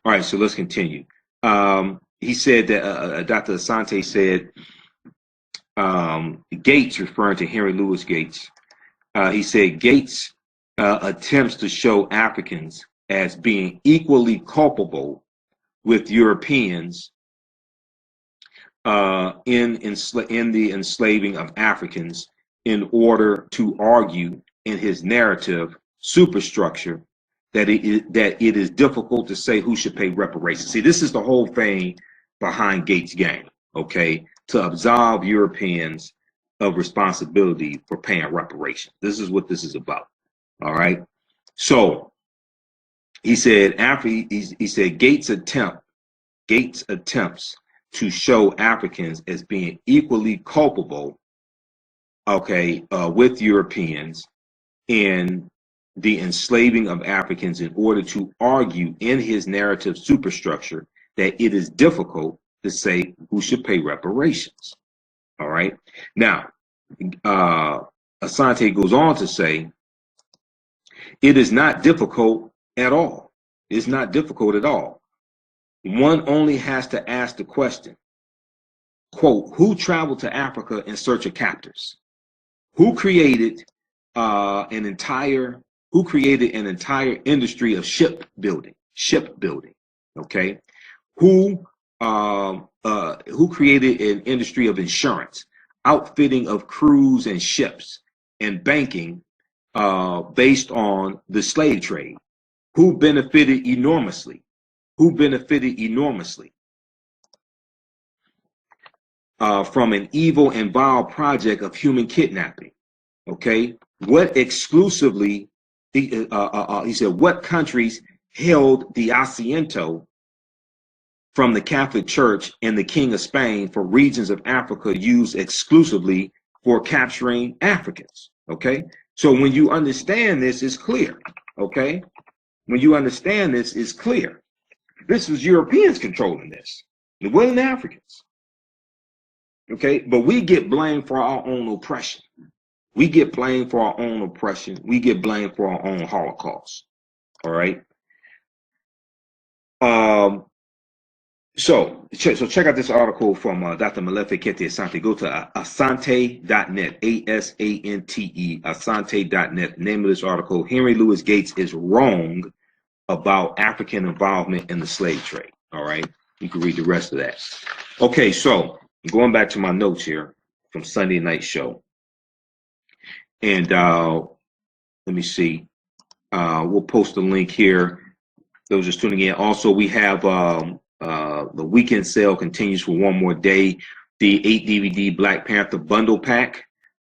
all right, so let's continue. He said that Dr. Asante said Gates, referring to Henry Louis Gates, he said Gates attempts to show Africans as being equally culpable with Europeans in the enslaving of Africans in order to argue in his narrative superstructure that it is difficult to say who should pay reparations. See, this is the whole thing behind Gates' game, okay? To absolve Europeans of responsibility for paying reparations. This is what this is about, all right? So he said he said Gates attempts to show Africans as being equally culpable, okay, with Europeans in the enslaving of Africans in order to argue in his narrative superstructure that it is difficult to say who should pay reparations. All right. Now, Asante goes on to say, it is not difficult at all. It's not difficult at all. One only has to ask the question, quote, who traveled to Africa in search of captors? Who created an entire industry of shipbuilding, okay? Who created an industry of insurance, outfitting of crews and ships, and banking based on the slave trade? Who benefited enormously? From an evil and vile project of human kidnapping? Okay, what exclusively? He said, what countries held the asiento from the Catholic Church and the King of Spain for regions of Africa used exclusively for capturing Africans? Okay, so when you understand this, it's clear. Okay, when you understand this, it's clear. This was Europeans controlling this. It wasn't Africans. Okay, but we get blamed for our own oppression. We get blamed for our own oppression. We get blamed for our own Holocaust. All right. So check out this article from Dr. Malefe Kete Asante. Go to asante.net, ASANTE, asante.net. Name of this article: Henry Louis Gates is wrong about African involvement in the slave trade. All right. You can read the rest of that. Okay, so going back to my notes here from Sunday night show. And let me see. We'll post a link here. Those just tuning in. Also, we have the weekend sale continues for one more day. The 8 DVD Black Panther bundle pack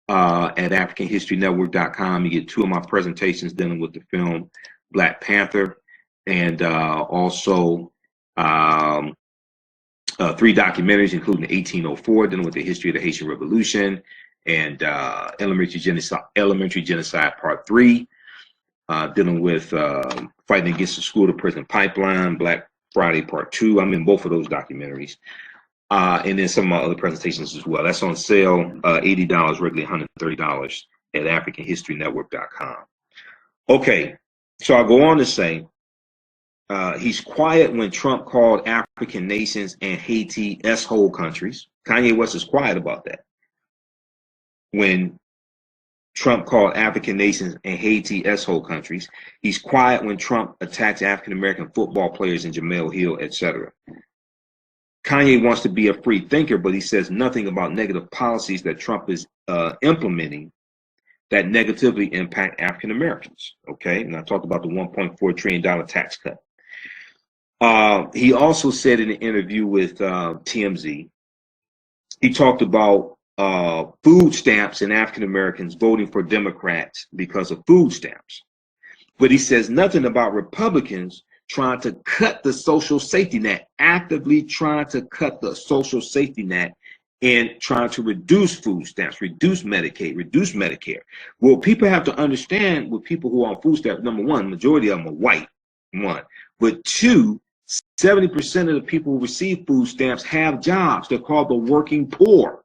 at AfricanHistoryNetwork.com. You get 2 of my presentations dealing with the film Black Panther, and also 3 documentaries, including 1804, dealing with the history of the Haitian Revolution, and Elementary Genocide Part 3, dealing with fighting against the school to prison pipeline, Black Friday Part 2. I'm in both of those documentaries. And then some of my other presentations as well. That's on sale, $80, regularly $130 at AfricanHistoryNetwork.com. Okay, so I'll go on to say, he's quiet when Trump called African nations and Haiti S-hole countries. Kanye West is quiet about that. When Trump called African nations and Haiti S-hole countries. He's quiet when Trump attacks African-American football players in Jamel Hill, etc. Kanye wants to be a free thinker, but he says nothing about negative policies that Trump is implementing that negatively impact African-Americans. Okay, and I talked about the $1.4 trillion tax cut. He also said in an interview with TMZ, he talked about food stamps and African Americans voting for Democrats because of food stamps. But he says nothing about Republicans trying to cut the social safety net, actively trying to cut the social safety net and trying to reduce food stamps, reduce Medicaid, reduce Medicare. Well, people have to understand with people who are on food stamps, number one, majority of them are white, one. But two, 70% of the people who receive food stamps have jobs. They're called the working poor.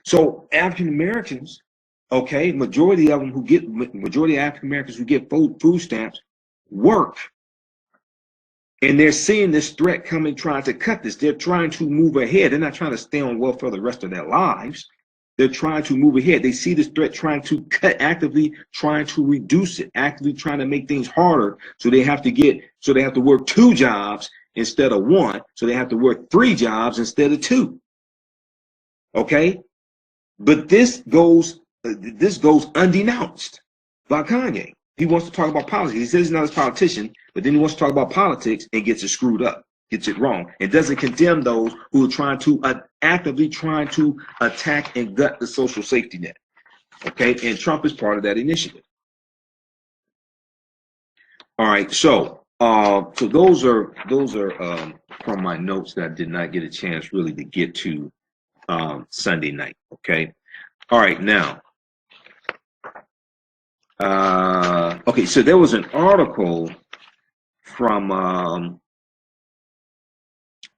So African Americans, okay, majority of African Americans who get food stamps work. And they're seeing this threat coming, trying to cut this. They're trying to move ahead. They're not trying to stay on welfare the rest of their lives. They're trying to move ahead. They see this threat, trying to actively trying to reduce it, actively trying to make things harder. So they have to work 2 jobs instead of 1. So they have to work 3 jobs instead of 2. Okay? But this goes undenounced by Kanye. He wants to talk about politics. He says he's not a politician, but then he wants to talk about politics and gets it screwed up, gets it wrong, and doesn't condemn those who are actively trying to attack and gut the social safety net. Okay, and Trump is part of that initiative. All right, so those are from my notes that I did not get a chance really to get to Sunday night. Okay, all right, now. Okay, so there was an article from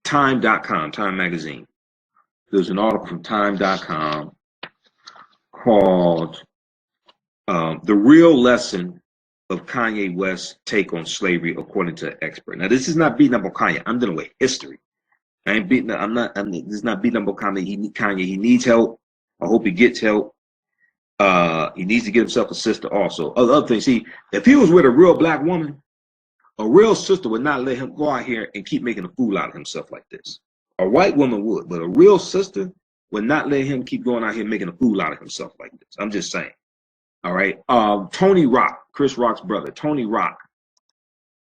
Time.com, Time Magazine. There's an article from Time.com called The Real Lesson of Kanye West's Take on Slavery According to an Expert. Now, this is not beating up on Kanye. I'm dealing with history. This is not beating up on Kanye. He needs help. I hope he gets help. He needs to get himself a sister also. Other things, see, if he was with a real black woman, a real sister would not let him go out here and keep making a fool out of himself like this. A white woman would, but a real sister would not let him keep going out here making a fool out of himself like this. I'm just saying. All right. Tony Rock, Chris Rock's brother, Tony Rock,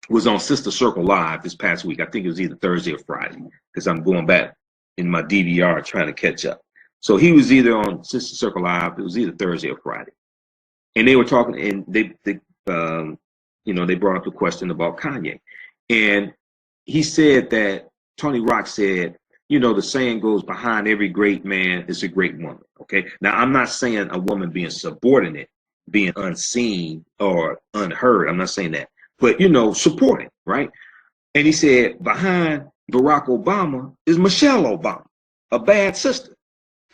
was on Sister Circle Live this past week. I think it was either Thursday or Friday, because I'm going back in my DVR trying to catch up. So he was either on Sister Circle Live, it was either Thursday or Friday. And they were talking, and they brought up the question about Kanye. And he said that, Tony Rock said, the saying goes, behind every great man is a great woman. Okay. Now, I'm not saying a woman being subordinate, being unseen or unheard. I'm not saying that. But, supporting, right? And he said, behind Barack Obama is Michelle Obama, a bad sister.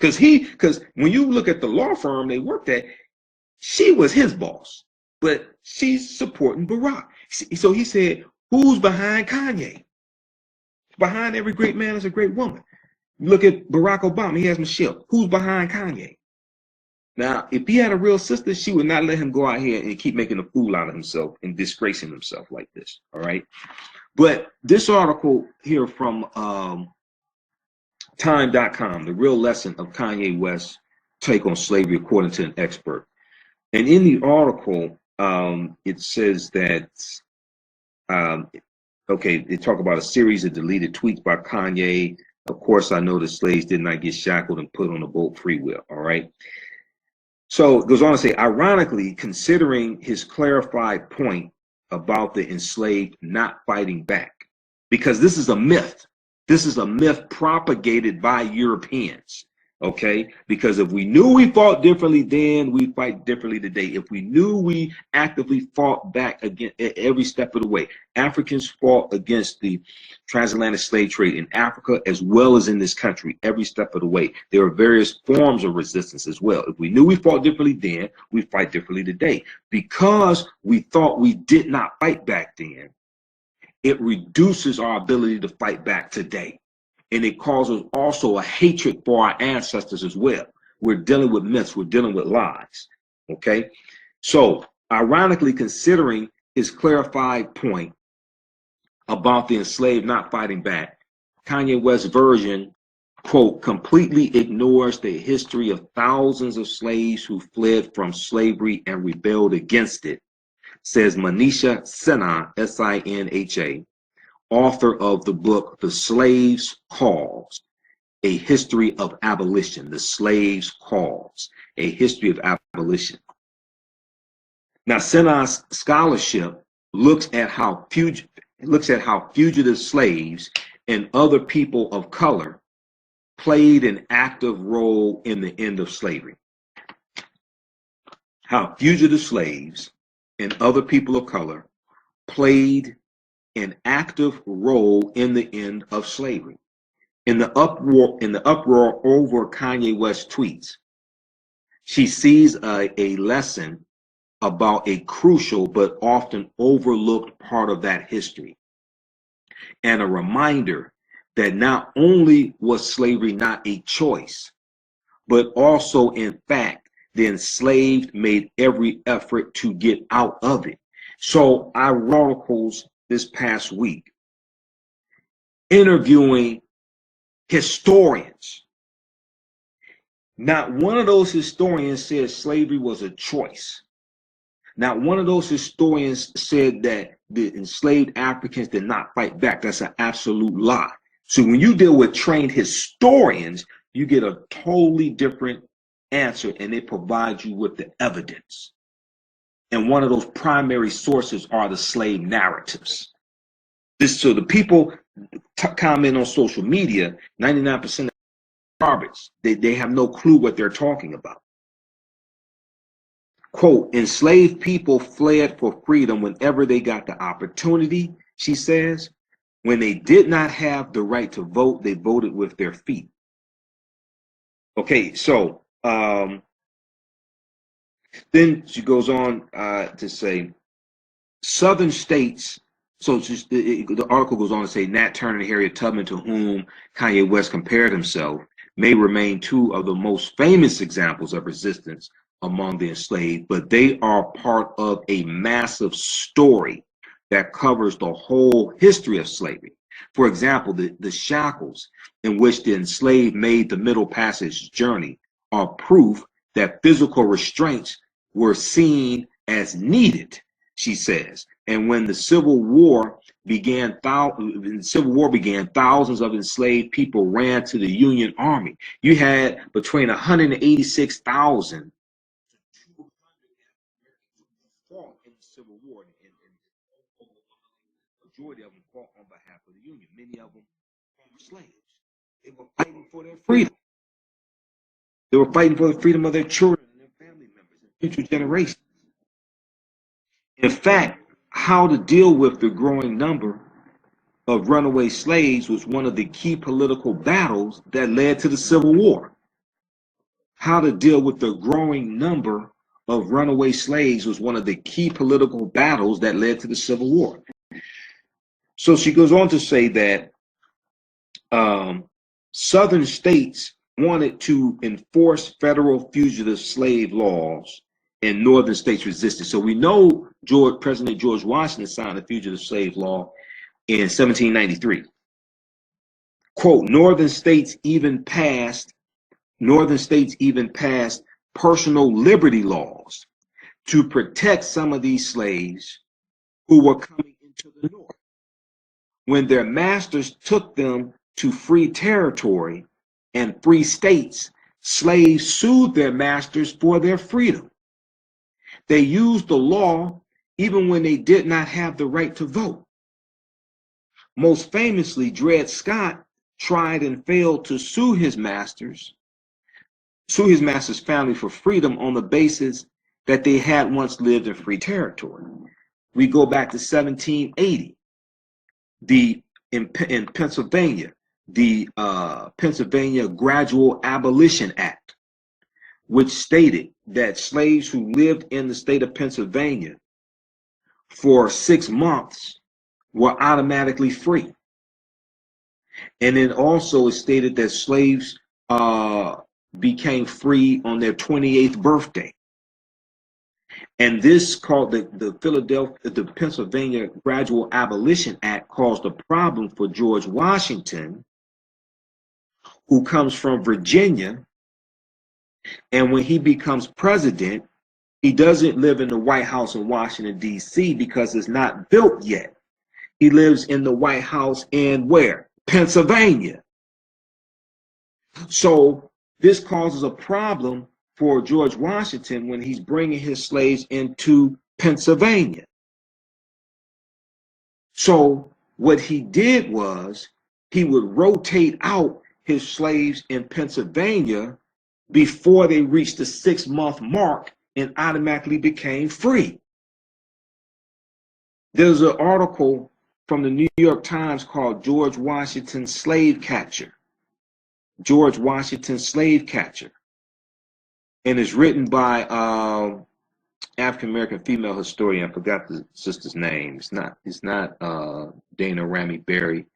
Because when you look at the law firm they worked at, she was his boss, but she's supporting Barack. So he said, who's behind Kanye? Behind every great man is a great woman. Look at Barack Obama, he has Michelle. Who's behind Kanye? Now, if he had a real sister, she would not let him go out here and keep making a fool out of himself and disgracing himself like this, all right? But this article here from Time.com, The Real Lesson of Kanye West's Take on Slavery According to an Expert. And in the article, it says that, they talk about a series of deleted tweets by Kanye. Of course, I know the slaves did not get shackled and put on a boat free will, all right? So it goes on to say, ironically, considering his clarified point about the enslaved not fighting back, because this is a myth. This is a myth propagated by Europeans, okay? Because if we knew we fought differently then, we fight differently today. If we knew we actively fought back against every step of the way. Africans fought against the transatlantic slave trade in Africa as well as in this country, every step of the way. There are various forms of resistance as well. If we knew we fought differently then, we fight differently today. Because we thought we did not fight back then, it reduces our ability to fight back today. And it causes also a hatred for our ancestors as well. We're dealing with myths, we're dealing with lies, okay? So, ironically, considering his clarified point about the enslaved not fighting back, Kanye West's version, quote, completely ignores the history of thousands of slaves who fled from slavery and rebelled against it, says Manisha Sinha, S-I-N-H-A, author of the book, The Slave's Cause, A History of Abolition. The Slave's Cause, A History of Abolition. Now, Sinha's scholarship looks at how fugitive slaves and other people of color played an active role in the end of slavery. How fugitive slaves and other people of color played an active role in the end of slavery. In the uproar over Kanye West tweets, she sees a lesson about a crucial but often overlooked part of that history, and a reminder that not only was slavery not a choice, but also, in fact, the enslaved made every effort to get out of it. So I wrote articles this past week interviewing historians. Not one of those historians said slavery was a choice. Not one of those historians said that the enslaved Africans did not fight back. That's an absolute lie. So when you deal with trained historians, you get a totally different answer, and they provide you with the evidence. And one of those primary sources are the slave narratives. So the people comment on social media, 99% of garbage. They have no clue what they're talking about. Quote, enslaved people fled for freedom whenever they got the opportunity, she says. When they did not have the right to vote, they voted with their feet. Okay, so then she goes on to say, Southern states, so just, the article goes on to say, Nat Turner and Harriet Tubman, to whom Kanye West compared himself, may remain two of the most famous examples of resistance among the enslaved, but they are part of a massive story that covers the whole history of slavery. For example, the shackles in which the enslaved made the Middle Passage journey are proof that physical restraints were seen as needed, she says. And when the Civil War began, thousands of enslaved people ran to the Union Army. You had between 186,000 fought in the Civil War, and the majority of them fought on behalf of the Union. Many of them were slaves. They were fighting for their freedom. They were fighting for the freedom of their children and their family members and future generations. In fact, how to deal with the growing number of runaway slaves was one of the key political battles that led to the Civil War. How to deal with the growing number of runaway slaves was one of the key political battles that led to the Civil War. So she goes on to say that Southern states wanted to enforce federal fugitive slave laws, and Northern states resisted. So we know President George Washington signed the Fugitive Slave Law in 1793. Quote, Northern states even passed personal liberty laws to protect some of these slaves who were coming into the North. When their masters took them to free territory and free states, slaves sued their masters for their freedom. They used the law even when they did not have the right to vote. Most famously, Dred Scott tried and failed to sue his master's family for freedom on the basis that they had once lived in free territory. We go back to 1780, in Pennsylvania, the Pennsylvania Gradual Abolition Act, which stated that slaves who lived in the state of Pennsylvania for 6 months were automatically free. And then also it stated that slaves became free on their 28th birthday. And this called the Pennsylvania Gradual Abolition Act caused a problem for George Washington, who comes from Virginia. And when he becomes president, he doesn't live in the White House in Washington, D.C. because it's not built yet. He lives in the White House in where? Pennsylvania. So this causes a problem for George Washington when he's bringing his slaves into Pennsylvania. So what he did was he would rotate out his slaves in Pennsylvania before they reached the 6-month mark and automatically became free. There's an article from the New York Times called George Washington's Slave Catcher. George Washington's Slave Catcher. And it's written by African-American female historian. I forgot the sister's name. It's not Dana Ramey Berry.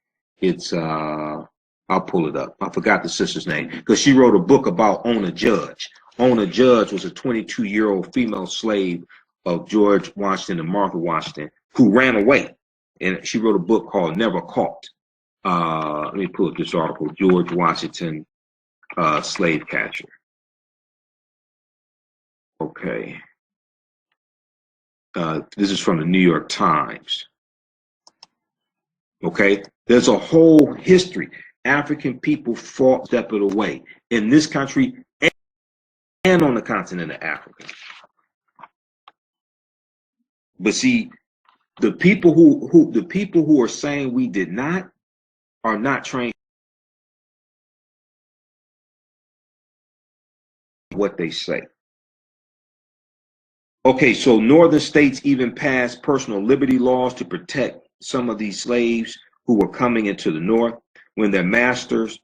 It's I'll I'll pull it up. I forgot the sister's name because she wrote a book about Ona Judge. Ona Judge was a 22-year-old female slave of George Washington and Martha Washington who ran away. And she wrote a book called Never Caught. Let me pull up this article, George Washington, slave catcher. Okay. This is from the New York Times. Okay. There's a whole history. African people fought to step it away in this country and on the continent of Africa. But see, the people who are saying we did not are not trained what they say. Okay, so northern states even passed personal liberty laws to protect some of these slaves who were coming into the north. When their masters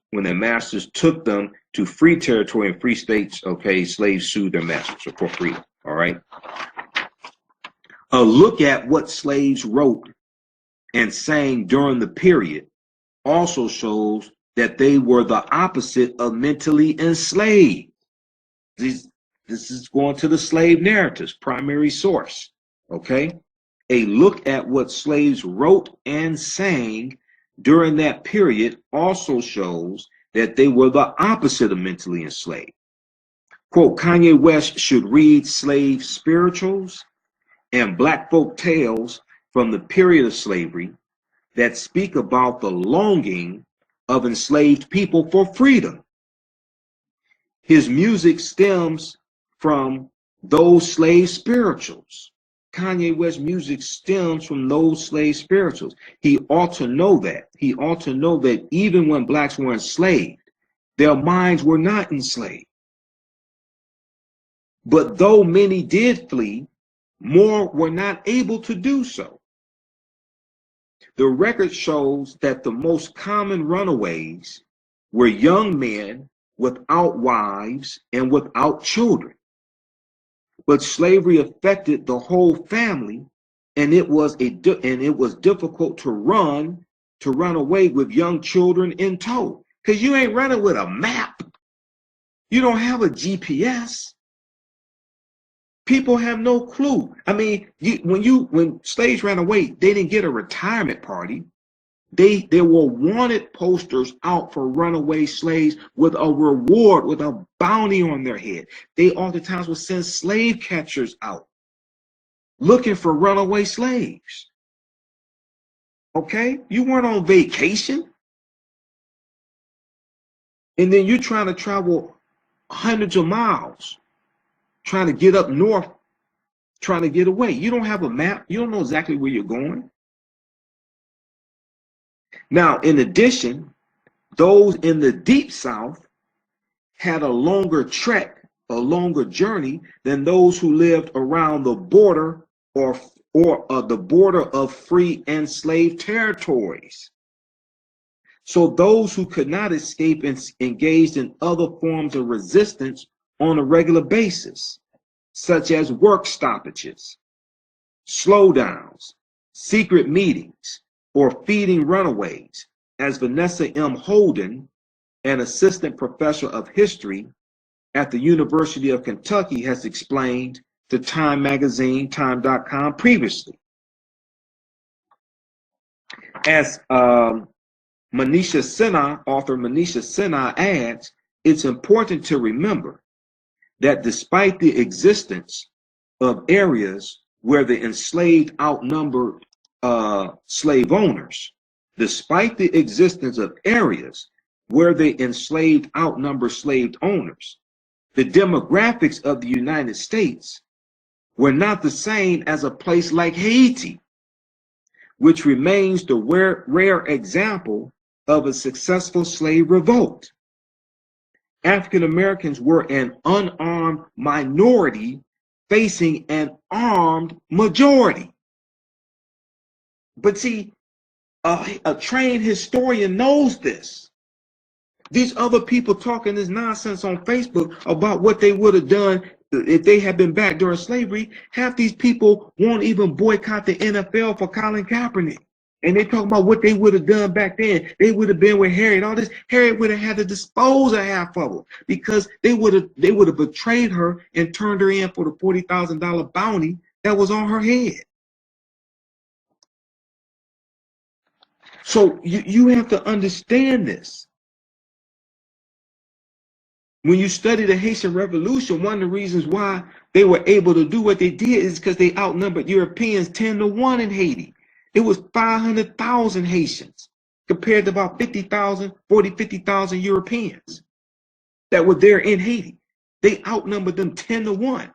took them to free territory and free states, okay, slaves sued their masters for freedom. All right. A look at what slaves wrote and sang during the period also shows that they were the opposite of mentally enslaved. This is going to the slave narratives, primary source. Okay. A look at what slaves wrote and sang during that period also shows that they were the opposite of mentally enslaved. Quote, Kanye West should read slave spirituals and black folk tales from the period of slavery that speak about the longing of enslaved people for freedom. His music stems from those slave spirituals. Kanye West's music stems from those slave spirituals. He ought to know that. He ought to know that even when blacks were enslaved, their minds were not enslaved. But though many did flee, more were not able to do so. The record shows that the most common runaways were young men without wives and without children. But slavery affected the whole family, and it was difficult to run away with young children in tow, because you ain't running with a map. You don't have a GPS. People have no clue. I mean, when slaves ran away, they didn't get a retirement party. There were wanted posters out for runaway slaves with a reward, with a bounty on their head. They oftentimes would send slave catchers out looking for runaway slaves. Okay? You weren't on vacation. And then you're trying to travel hundreds of miles, trying to get up north, trying to get away. You don't have a map. You don't know exactly where you're going. Now, in addition, those in the deep south had a longer trek, a longer journey than those who lived around the border or the border of free enslaved territories. So those who could not escape engaged in other forms of resistance on a regular basis, such as work stoppages, slowdowns, secret meetings, or feeding runaways, as Vanessa M. Holden, an assistant professor of history at the University of Kentucky, has explained to Time Magazine, Time.com previously. As Manisha Sinha, author Manisha Sinha adds, it's important to remember that despite the existence of areas where the enslaved outnumbered slave owners, despite the existence of areas where the enslaved outnumber slave owners, the demographics of the United States were not the same as a place like Haiti, which remains the rare example of a successful slave revolt. African Americans were an unarmed minority facing an armed majority. But see, a trained historian knows this. These other people talking this nonsense on Facebook about what they would have done if they had been back during slavery, half these people won't even boycott the NFL for Colin Kaepernick. And they talk about what they would have done back then. They would have been with Harriet. All this, Harriet would have had to dispose of half of them because they would have betrayed her and turned her in for the $40,000 bounty that was on her head. So you have to understand this. When you study the Haitian Revolution, one of the reasons why they were able to do what they did is because they outnumbered Europeans 10-1 in Haiti. It was 500,000 Haitians compared to about 50,000 Europeans that were there in Haiti. They outnumbered them 10-1.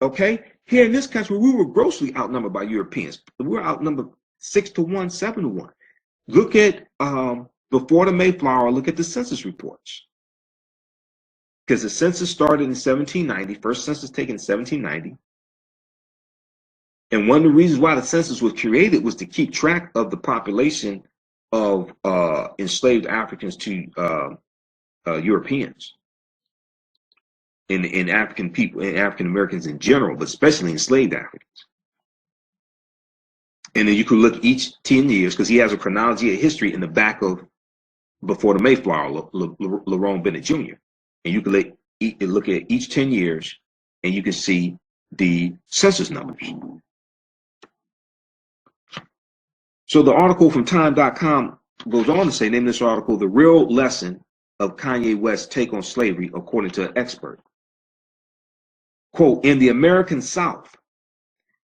Okay? Here in this country, we were grossly outnumbered by Europeans. We were outnumbered 6-1, 7-1. Look at before the Mayflower, look at the census reports. Because the census started in 1790, first census taken in 1790. And one of the reasons why the census was created was to keep track of the population of enslaved Africans to Europeans and African people and African Americans in general, but especially enslaved Africans. And then you could look each 10 years, because he has a chronology of history in the back of Before the Mayflower, Lerone Bennett Jr. And you could look at each 10 years and you can see the census numbers. So the article from time.com goes on to say, name this article, The Real Lesson of Kanye West's Take on Slavery, according to an expert. Quote, in the American South,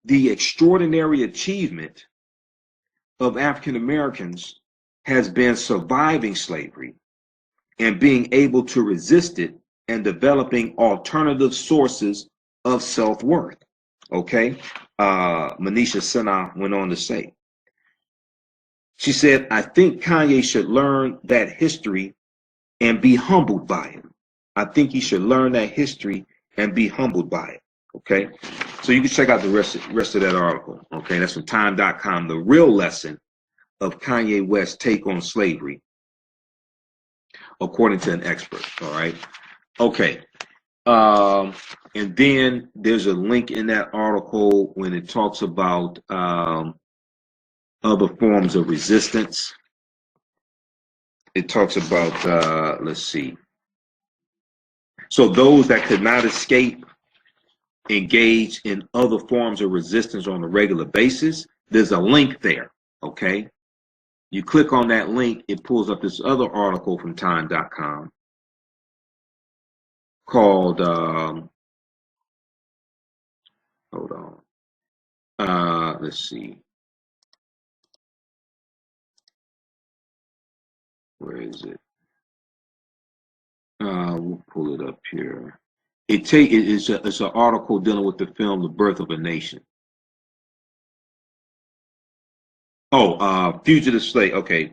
the extraordinary achievement of African Americans has been surviving slavery and being able to resist it and developing alternative sources of self-worth. Okay? Manisha Sinha went on to say, she said, I think Kanye should learn that history and be humbled by it. I think he should learn that history and be humbled by it. Okay? So you can check out the rest of that article. Okay? That's from time.com. The Real Lesson of Kanye West's Take on Slavery, according to an expert. All right. Okay. And then there's a link in that article when it talks about other forms of resistance. It talks about, let's see. So those that could not escape engage in other forms of resistance on a regular basis. There's a link there. Okay. You click on that link, it pulls up this other article from time.com called, hold on, let's see. Where is it? We'll pull it up here. It's an article dealing with the film The Birth of a Nation. Oh, fugitive slave. Okay.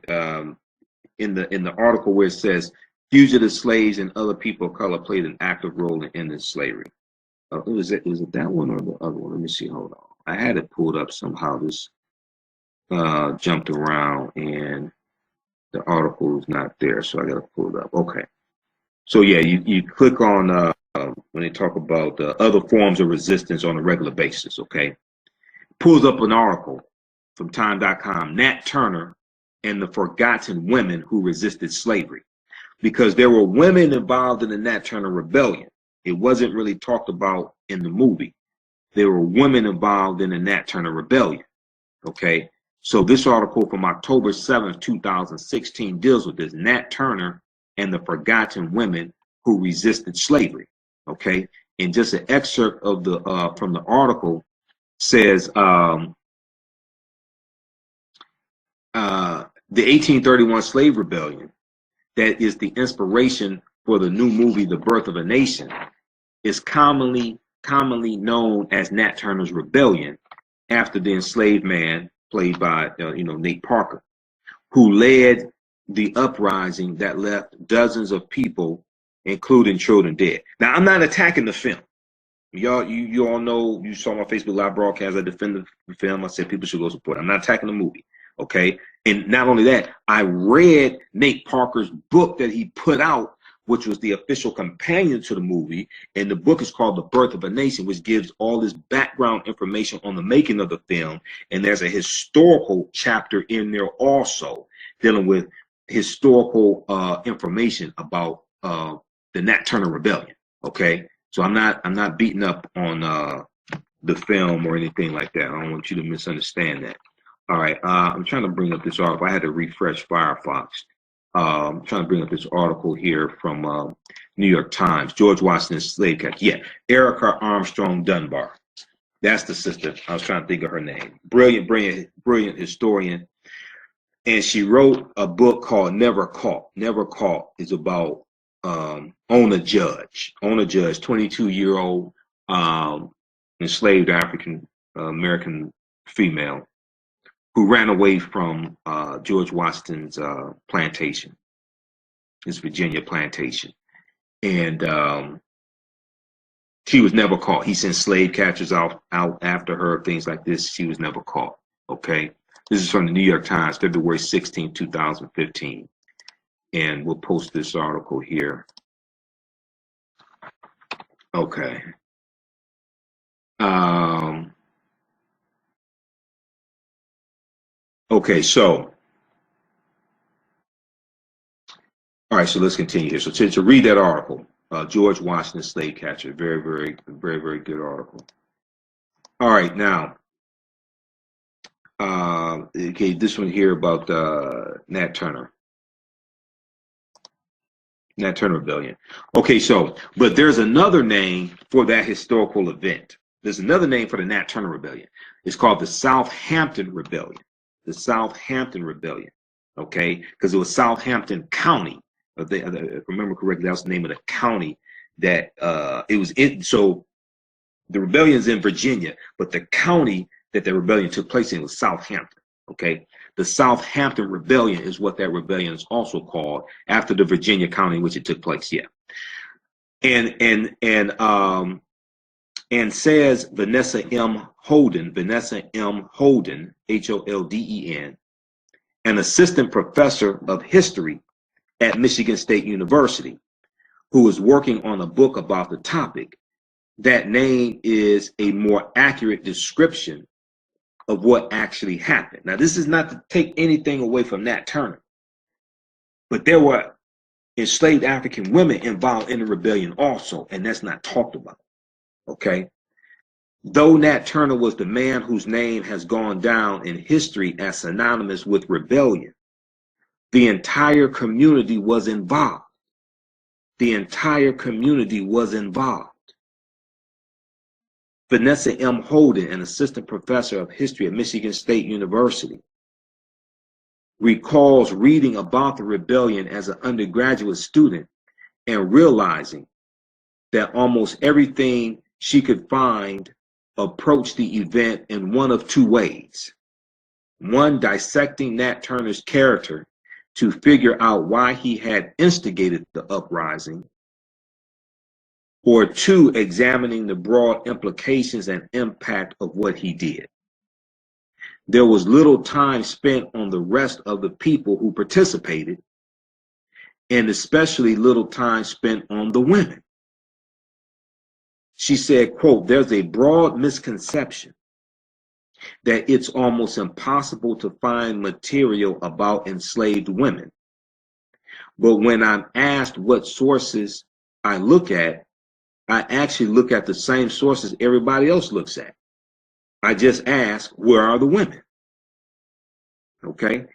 In the article where it says fugitive slaves and other people of color played an active role in ending slavery. Was it that one or the other one? Let me see. Hold on. I had it pulled up somehow. This jumped around and the article is not there, so I got to pull it up. Okay. So yeah, you click on when they talk about other forms of resistance on a regular basis. Okay. Pulls up an article from time.com, Nat Turner and the Forgotten Women Who Resisted Slavery. Because there were women involved in the Nat Turner Rebellion. It wasn't really talked about in the movie. There were women involved in the Nat Turner Rebellion. Okay, so this article from October 7th, 2016 deals with this, Nat Turner and the Forgotten Women Who Resisted Slavery. Okay, and just an excerpt of the from the article says, the 1831 slave rebellion, that is the inspiration for the new movie, The Birth of a Nation, is commonly known as Nat Turner's Rebellion, after the enslaved man, played by Nate Parker, who led the uprising that left dozens of people, including children, dead. Now, I'm not attacking the film. You all know, you saw my Facebook Live broadcast, I defended the film. I said people should go support it. I'm not attacking the movie. Okay. And not only that, I read Nate Parker's book that he put out which was the official companion to the movie. And the book is called The Birth of a Nation, which gives all this background information on the making of the film. And there's a historical chapter in there also dealing with historical information about the Nat Turner Rebellion. Okay, so I'm not beating up on the film or anything like that. I don't want you to misunderstand that. All right, I'm trying to bring up this article. I had to refresh Firefox. I'm trying to bring up this article here from New York Times. George Washington's slave catcher. Yeah, Erica Armstrong Dunbar. That's the sister. I was trying to think of her name. Brilliant historian. And she wrote a book called Never Caught. Never Caught is about Ona Judge. Ona Judge, 22-year-old enslaved African American female who ran away from George Washington's plantation, his Virginia plantation. And she was never caught. He sent slave catchers out after her, things like this. She was never caught, okay? This is from the New York Times, February 16, 2015. And we'll post this article here. Okay. Okay, so, all right, so let's continue here. So to read that article, George Washington, slave catcher, very good article. All right, now, okay, this one here about Nat Turner Rebellion. Okay, so, but there's another name for that historical event. There's another name for the Nat Turner Rebellion. It's called the Southampton Rebellion. The Southampton Rebellion, okay? Because it was Southampton County. If I remember correctly, that was the name of the county that it was in. So the rebellion's in Virginia, but the county that the rebellion took place in was Southampton, okay? The Southampton Rebellion is what that rebellion is also called, after the Virginia county in which it took place, yeah. And says Vanessa M. Holden, Holden, an assistant professor of history at Michigan State University, who is working on a book about the topic. That name is a more accurate description of what actually happened. Now, this is not to take anything away from Nat Turner, but there were enslaved African women involved in the rebellion also, and that's not talked about, okay? Though Nat Turner was the man whose name has gone down in history as synonymous with rebellion, the entire community was involved. The entire community was involved. Vanessa M. Holden, an assistant professor of history at Michigan State University, recalls reading about the rebellion as an undergraduate student and realizing that almost everything she could find approached the event in one of two ways. One, dissecting Nat Turner's character to figure out why he had instigated the uprising, or two, examining the broad implications and impact of what he did. There was little time spent on the rest of the people who participated, and especially little time spent on the women. She said, quote, "There's a broad misconception that it's almost impossible to find material about enslaved women. But when I'm asked what sources I look at, I actually look at the same sources everybody else looks at. I just ask, where are the women?" Okay.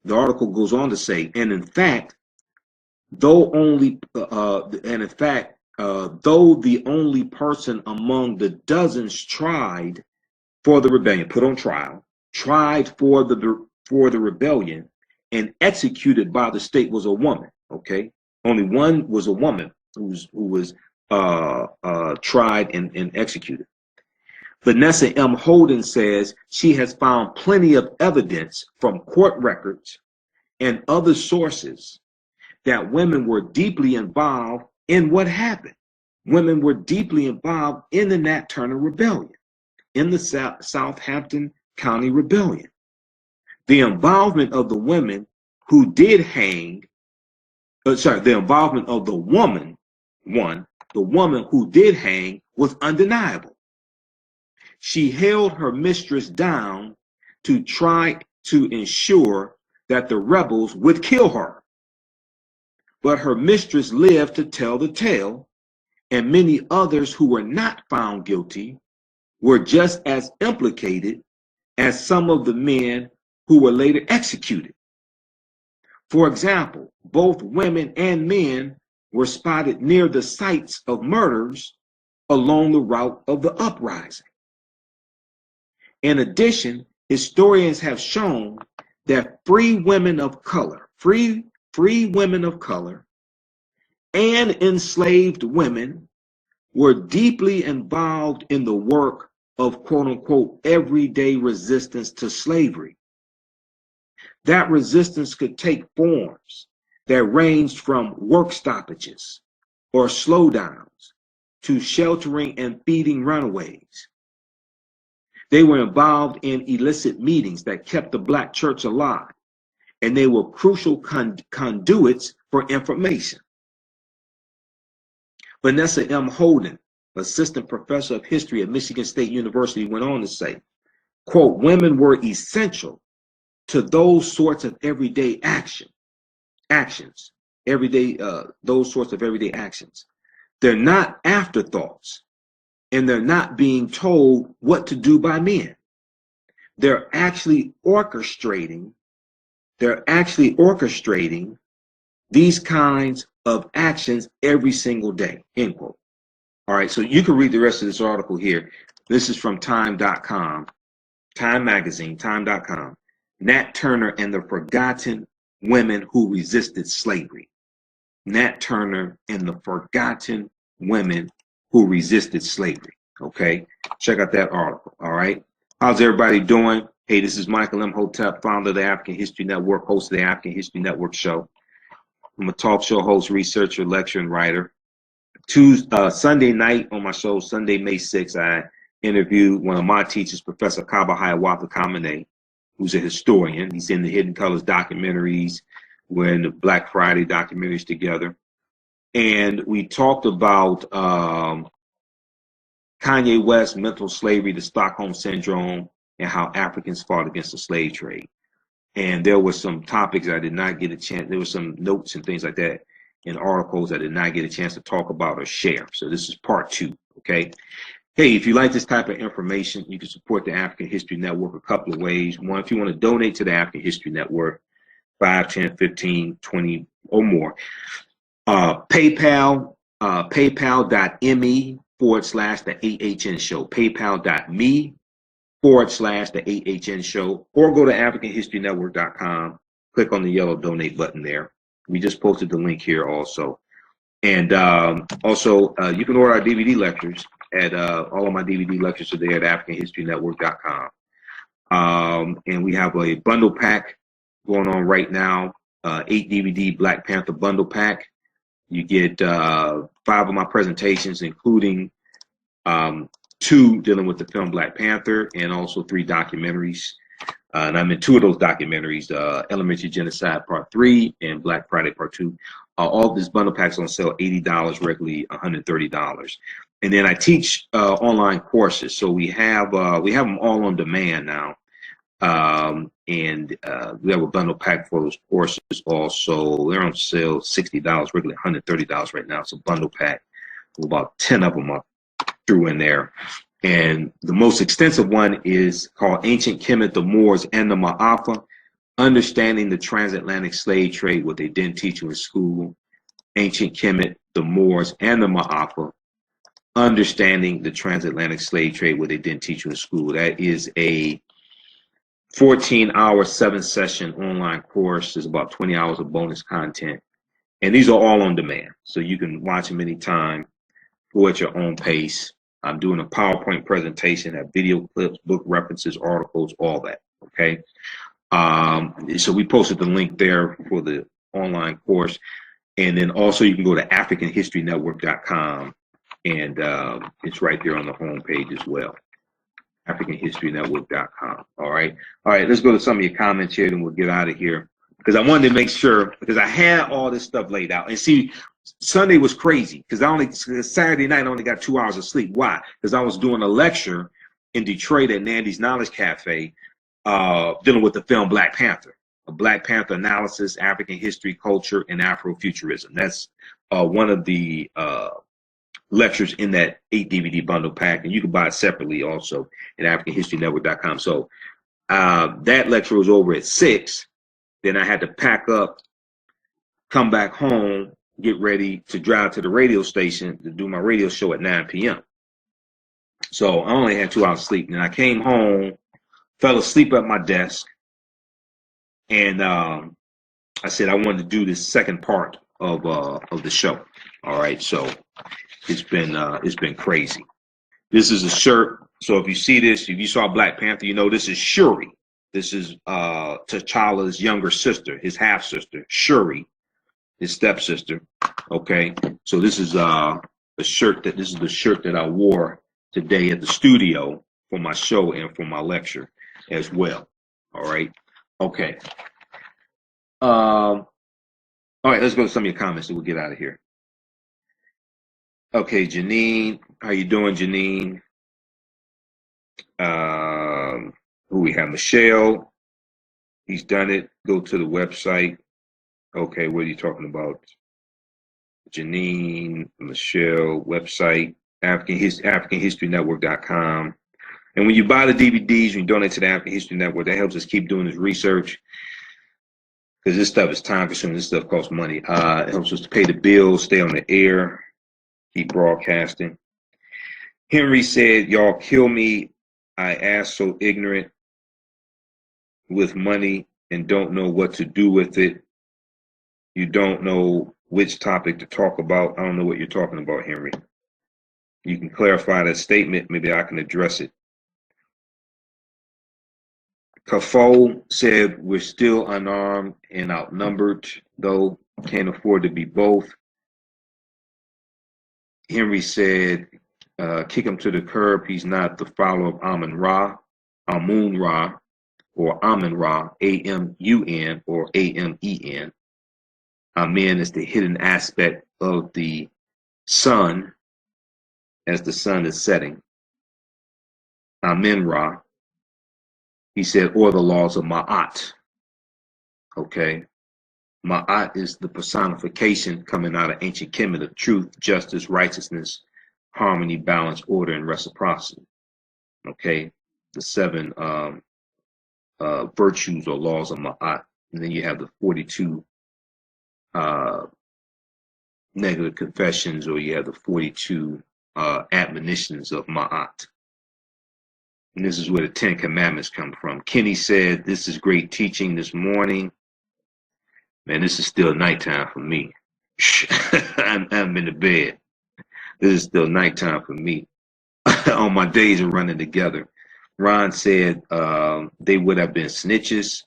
The article goes on to say, and in fact, though the only person among the dozens tried for the rebellion, put on trial, tried for the rebellion and executed by the state was a woman. Okay. Only one was a woman who was tried and executed. Vanessa M. Holden says she has found plenty of evidence from court records and other sources that women were deeply involved in what happened. Women were deeply involved in the Nat Turner Rebellion, in the Southampton County Rebellion. The involvement of the women who did hang the involvement of the woman, the woman who did hang was undeniable. She held her mistress down to try to ensure that the rebels would kill her. But her mistress lived to tell the tale, and many others who were not found guilty were just as implicated as some of the men who were later executed. For example, both women and men were spotted near the sites of murders along the route of the uprising. In addition, historians have shown that free women of color and enslaved women were deeply involved in the work of quote unquote everyday resistance to slavery. That resistance could take forms that ranged from work stoppages or slowdowns to sheltering and feeding runaways. They were involved in illicit meetings that kept the Black church alive, and they were crucial conduits for information. Vanessa M. Holden, assistant professor of history at Michigan State University, went on to say, quote, women were essential to those sorts of everyday actions. They're not afterthoughts, and they're not being told what to do by men. They're actually orchestrating these kinds of actions every single day, end quote. All right, so you can read the rest of this article here. This is from time.com, Time Magazine, time.com. Nat Turner and the Forgotten Women Who Resisted Slavery. Nat Turner and the Forgotten Women Who Resisted Slavery. Okay, check out that article. All right, how's everybody doing? Hey, this is Michael Imhotep, founder of the African History Network, host of the African History Network show. I'm a talk show host, researcher, lecturer, and writer. Sunday night on my show, Sunday, May 6th, I interviewed one of my teachers, Professor Kaba Kamene, who's a historian. He's in the Hidden Colors documentaries. We're in the Black Friday documentaries together. And we talked about Kanye West, mental slavery, the Stockholm syndrome, and how Africans fought against the slave trade. And there were some topics I did not get a chance. There were some notes and things like that in articles I did not get a chance to talk about or share. So this is part 2, okay? Hey, if you like this type of information, you can support the African History Network a couple of ways. One, if you want to donate to the African History Network, 5, 10, 15, 20 or more. PayPal, paypal.me/the AHN show, paypal.me/the AHN show, or go to AfricanHistoryNetwork.com, click on the yellow donate button there. We just posted the link here also. And also, you can order our DVD lectures at all of my DVD lectures are there at AfricanHistoryNetwork.com. And we have a bundle pack going on right now, 8 DVD Black Panther bundle pack. You get 5 of my presentations, including 2 dealing with the film Black Panther, and also 3 documentaries. And I'm in 2 of those documentaries, Elementary Genocide Part 3 and Black Friday Part 2. All of these bundle packs on sale, $80, regularly $130. And then I teach online courses. So we have them all on demand now. And we have a bundle pack for those courses also. They're on sale, $60, regularly $130 right now. It's a bundle pack. About 10 of them I threw in there. And the most extensive one is called Ancient Kemet, the Moors, and the Ma'afa, Understanding the Transatlantic Slave Trade, what they didn't teach you in school. Ancient Kemet, the Moors, and the Ma'afa, Understanding the Transatlantic Slave Trade, what they didn't teach you in school. That is a 14-hour, 7-session online course. There's about 20 hours of bonus content. And these are all on demand. So you can watch them anytime, go at your own pace. I'm doing a PowerPoint presentation, have video clips, book references, articles, all that, okay? So we posted the link there for the online course. And then also you can go to AfricanHistoryNetwork.com, and it's right there on the home page as well. AfricanHistoryNetwork.com, all right? All right, let's go to some of your comments here, and we'll get out of here. because I wanted to make sure, because I had all this stuff laid out. And see, Sunday was crazy because Saturday night I only got 2 hours of sleep. Why? Because I was doing a lecture in Detroit at Nandy's Knowledge Cafe, dealing with the film Black Panther, a Black Panther analysis, African history, culture, and Afrofuturism. That's one of the lectures in that 8 DVD bundle pack, and you can buy it separately also at AfricanHistoryNetwork.com. So that lecture was over at 6. Then I had to pack up, come back home, get ready to drive to the radio station to do my radio show at 9 p.m. So I only had 2 hours of sleep. And I came home, fell asleep at my desk, and I said I wanted to do this second part of the show. All right, so it's been crazy. This is a shirt. So if you see this, if you saw Black Panther, you know this is Shuri. This is T'Challa's younger sister, his half sister, Shuri, his stepsister. Okay, so this is the shirt that I wore today at the studio for my show and for my lecture as well. All right, okay. All right, let's go to some of your comments and we'll get out of here. Okay, Janine, how you doing, Janine? Who we have? Michelle. He's done it. Go to the website. Okay, what are you talking about? Janine, Michelle, website, AfricanHistoryNetwork.com. And when you buy the DVDs, when you donate to the African History Network, that helps us keep doing this research. Because this stuff is time consuming. This stuff costs money. It helps us to pay the bills, stay on the air, keep broadcasting. Henry said, y'all kill me. I ask so ignorant with money and don't know what to do with it. You don't know which topic to talk about. I don't know what you're talking about, Henry. You can clarify that statement. Maybe I can address it. Kafo said, we're still unarmed and outnumbered, though can't afford to be both. Henry said, kick him to the curb. He's not the follower of Amun-Ra, or Amun-Ra, A-M-U-N or A-M-E-N. Amen is the hidden aspect of the sun as the sun is setting. Amun-Ra. He said, or the laws of Ma'at. Okay. Ma'at is the personification coming out of ancient Kemet of truth, justice, righteousness, harmony, balance, order, and reciprocity. Okay. The 7 virtues or laws of Ma'at. And then you have the 42 negative confessions, or you have the 42 admonitions of Ma'at. And this is where the 10 Commandments come from. Kenny said, this is great teaching this morning. Man, this is still nighttime for me. I'm in the bed. This is still nighttime for me. All my days are running together. Ron said they would have been snitches.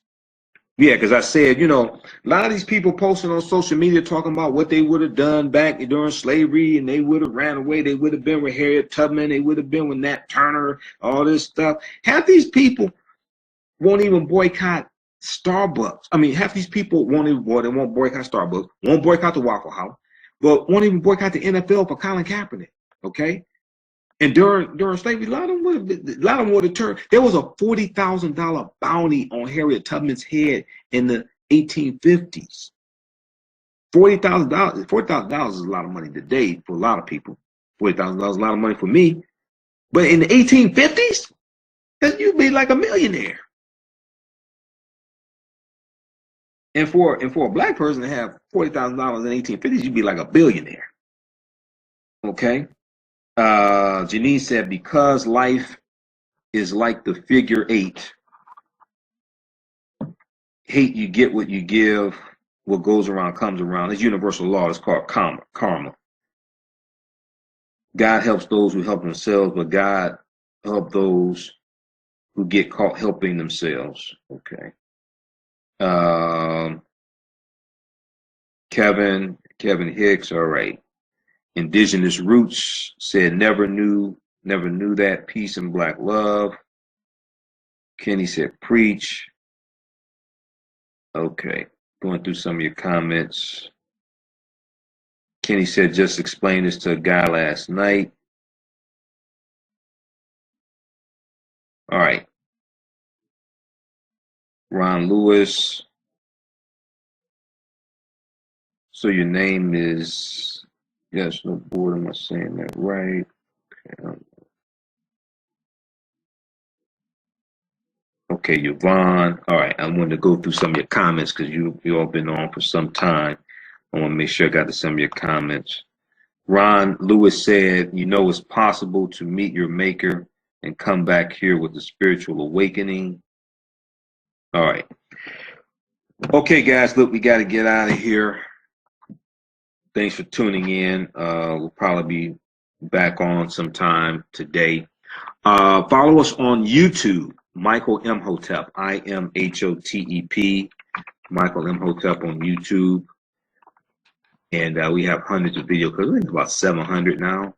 Yeah, because I said, you know, a lot of these people posting on social media talking about what they would have done back during slavery, and they would have ran away. They would have been with Harriet Tubman. They would have been with Nat Turner, all this stuff. Half these people won't even boycott Starbucks. I mean, half these people won't even boycott Starbucks, won't boycott the Waffle House, but won't even boycott the NFL for Colin Kaepernick, okay? And during slavery, a lot of them would have turned. There was a $40,000 bounty on Harriet Tubman's head in the 1850s. $40,000. $40,000 is a lot of money today for a lot of people. $40,000 is a lot of money for me. But in the 1850s, you'd be like a millionaire. And for a black person to have $40,000 in the 1850s, you'd be like a billionaire. Okay. Janine said, because life is like the figure 8, hate you get what you give, what goes around comes around. It's universal law. It's called karma. God helps those who help themselves, but God helps those who get caught helping themselves. Okay. Kevin Hicks, all right. Indigenous Roots said never knew that. Peace and black love. Kenny said preach. Okay. Going through some of your comments. Kenny said, just explained this to a guy last night. All right. Ron Lewis. So your name is, yes, no board, am I saying that right? Okay, Yvonne. All right, I wanted to go through some of your comments because you all been on for some time. I want to make sure I got to some of your comments. Ron Lewis said, you know, it's possible to meet your maker and come back here with a spiritual awakening. All right. Okay, guys, look, we got to get out of here. Thanks for tuning in. We'll probably be back on sometime today. Follow us on YouTube, Michael Imhotep, IMHOTEP, Michael Imhotep on YouTube. And we have hundreds of videos, because it's about 700 now,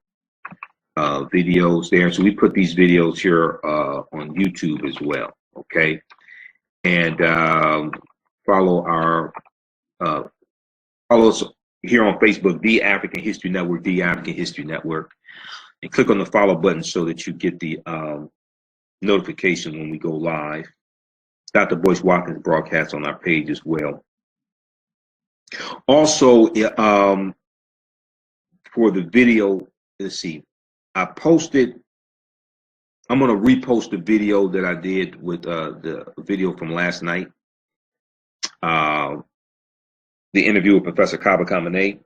videos there. So we put these videos here on YouTube as well, okay? And follow us here on Facebook, The African History Network, The African History Network. And click on the follow button so that you get the notification when we go live. Dr. Boyce Watkins broadcasts on our page as well. Also, for the video, let's see, I'm going to repost the video that I did with the video from last night, the interview with Professor Kaba Kamene.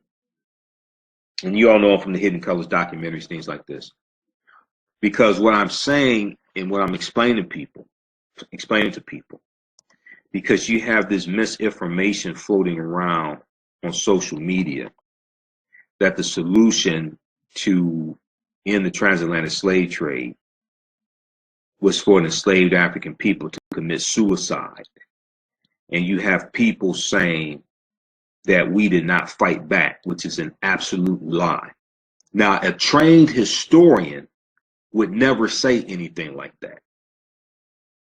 And you all know him from the Hidden Colors documentaries, things like this. Because what I'm saying and what I'm explaining to people, because you have this misinformation floating around on social media that the solution to end the transatlantic slave trade was for an enslaved African people to commit suicide. And you have people saying that we did not fight back, which is an absolute lie. Now, a trained historian would never say anything like that.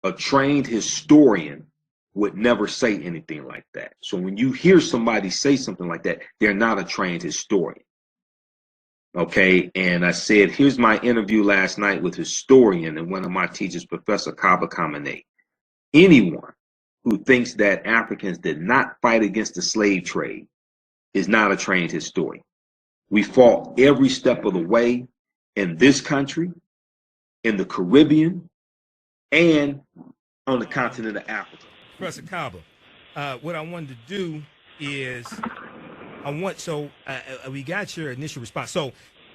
A trained historian would never say anything like that. So when you hear somebody say something like that, they're not a trained historian. Okay, and I said, here's my interview last night with historian and one of my teachers, Professor Kaba Kamene. Anyone who thinks that Africans did not fight against the slave trade is not a trained historian. We fought every step of the way in this country, in the Caribbean, and on the continent of Africa. Professor Kaba, what I wanted to do is, we got your initial response. So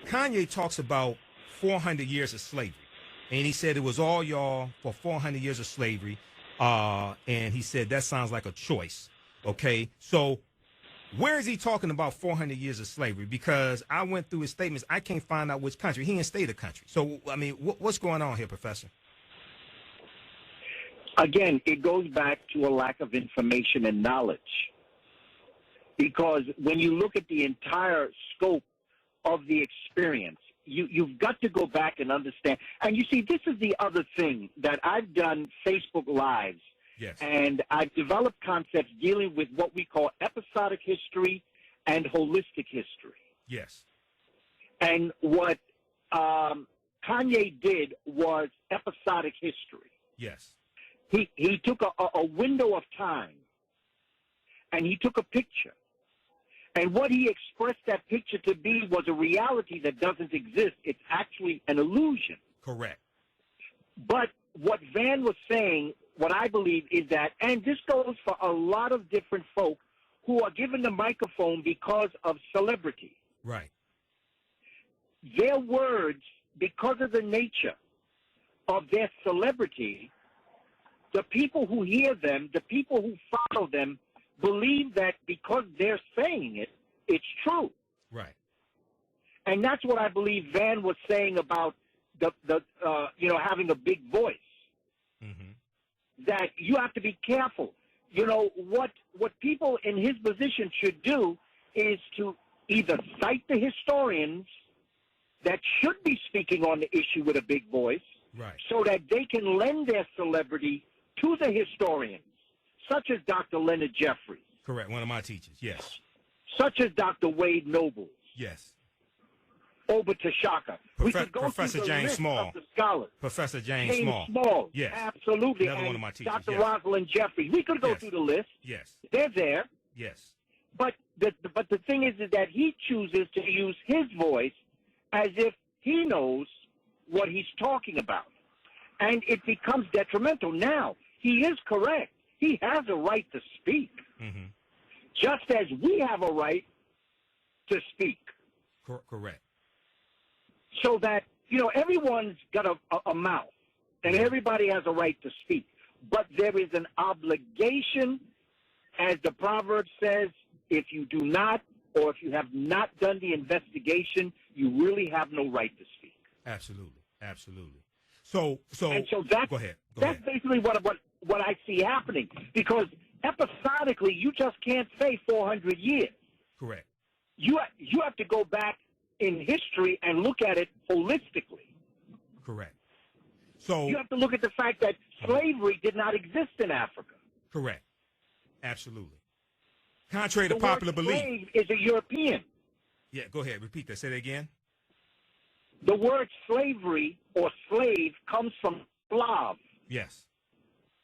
Kanye talks about 400 years of slavery, and he said it was all y'all for 400 years of slavery, and he said that sounds like a choice. Okay, so where is he talking about 400 years of slavery? Because I went through his statements, I can't find out which country. He didn't state a country. So I mean, what's going on here, Professor? Again, it goes back to a lack of information and knowledge. Because when you look at the entire scope of the experience, you've got to go back and understand. And you see, this is the other thing that I've done Facebook Lives. Yes. And I've developed concepts dealing with what we call episodic history and holistic history. Yes. And what Kanye did was episodic history. Yes. He took a window of time, and he took a picture. And what he expressed that picture to be was a reality that doesn't exist. It's actually an illusion. Correct. But what Van was saying, what I believe is that, and this goes for a lot of different folk who are given the microphone because of celebrity. Right. Their words, because of the nature of their celebrity, the people who hear them, the people who follow them, believe that because they're saying it, it's true. Right. And that's what I believe Van was saying about having a big voice. Mm-hmm. That you have to be careful. You know, what people in his position should do is to either cite the historians that should be speaking on the issue with a big voice, right, so that they can lend their celebrity to the historians, such as Dr. Leonard Jeffries. Correct. One of my teachers. Yes. Such as Dr. Wade Nobles. Yes. Oba Tashaka. We could go Professor through the James list Small. of the scholars. Professor James Small. Small. Yes. Absolutely. Another and one of my teachers. Dr. Yes. Rosalind Jeffries. We could go Yes. through the list. Yes. They're there. Yes. But the thing is that he chooses to use his voice as if he knows what he's talking about. And it becomes detrimental. Now, he is correct. He has a right to speak, just as we have a right to speak. Correct. So that, everyone's got a mouth, and everybody has a right to speak. But there is an obligation, as the proverb says, if you do not, or if you have not done the investigation, you really have no right to speak. Absolutely. Absolutely. So that's, go ahead. That's basically what I see happening, because episodically, you just can't say 400 years. Correct. You have to go back in history and look at it holistically. Correct. So you have to look at the fact that slavery did not exist in Africa. Correct. Absolutely. Contrary to the popular word belief. Slave is a European. Yeah, go ahead. Repeat that. Say that again. The word slavery or slave comes from Slav. Yes.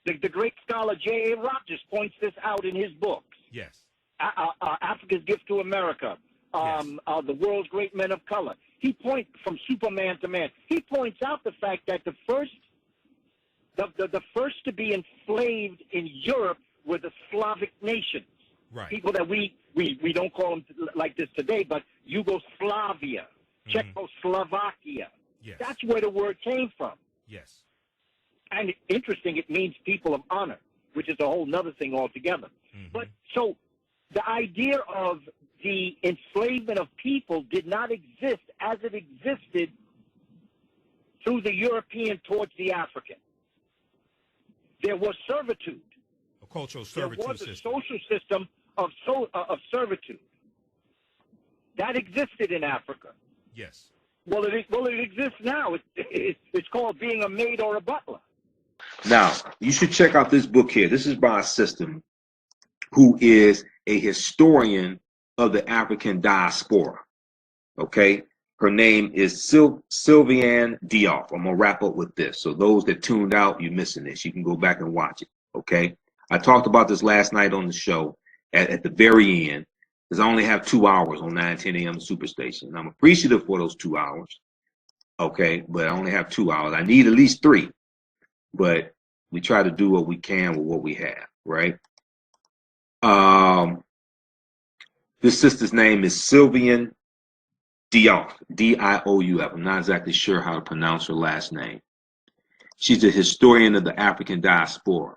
The great scholar J.A. Rogers points this out in his books. Yes. Africa's Gift to America, The World's Great Men of Color. He points from Superman to Man. He points out the fact that the first to be enslaved in Europe were the Slavic nations. Right. People that we don't call them like this today, but Yugoslavia, Czechoslovakia. Yes. That's where the word came from. Yes. And interesting, it means people of honor, which is a whole nother thing altogether. But so the idea of the enslavement of people did not exist as it existed through the European towards the African. There was servitude. A cultural servitude There was a system. social system of servitude. That existed in Africa. Yes. Well, it exists now. It's called being a maid or a butler. Now, you should check out this book here. This is by a sister who is a historian of the African diaspora. Okay? Her name is Sylviane Diop. I'm going to wrap up with this. So those that tuned out, you're missing this. You can go back and watch it. Okay? I talked about this last night on the show at the very end, because I only have 2 hours on 9:10 a.m. Superstation. I'm appreciative for those 2 hours. Okay? But I only have 2 hours. I need at least 3. But we try to do what we can with what we have, right? This sister's name is Sylviane Diop, D-I-O-U-F. I'm not exactly sure how to pronounce her last name. She's a historian of the African diaspora.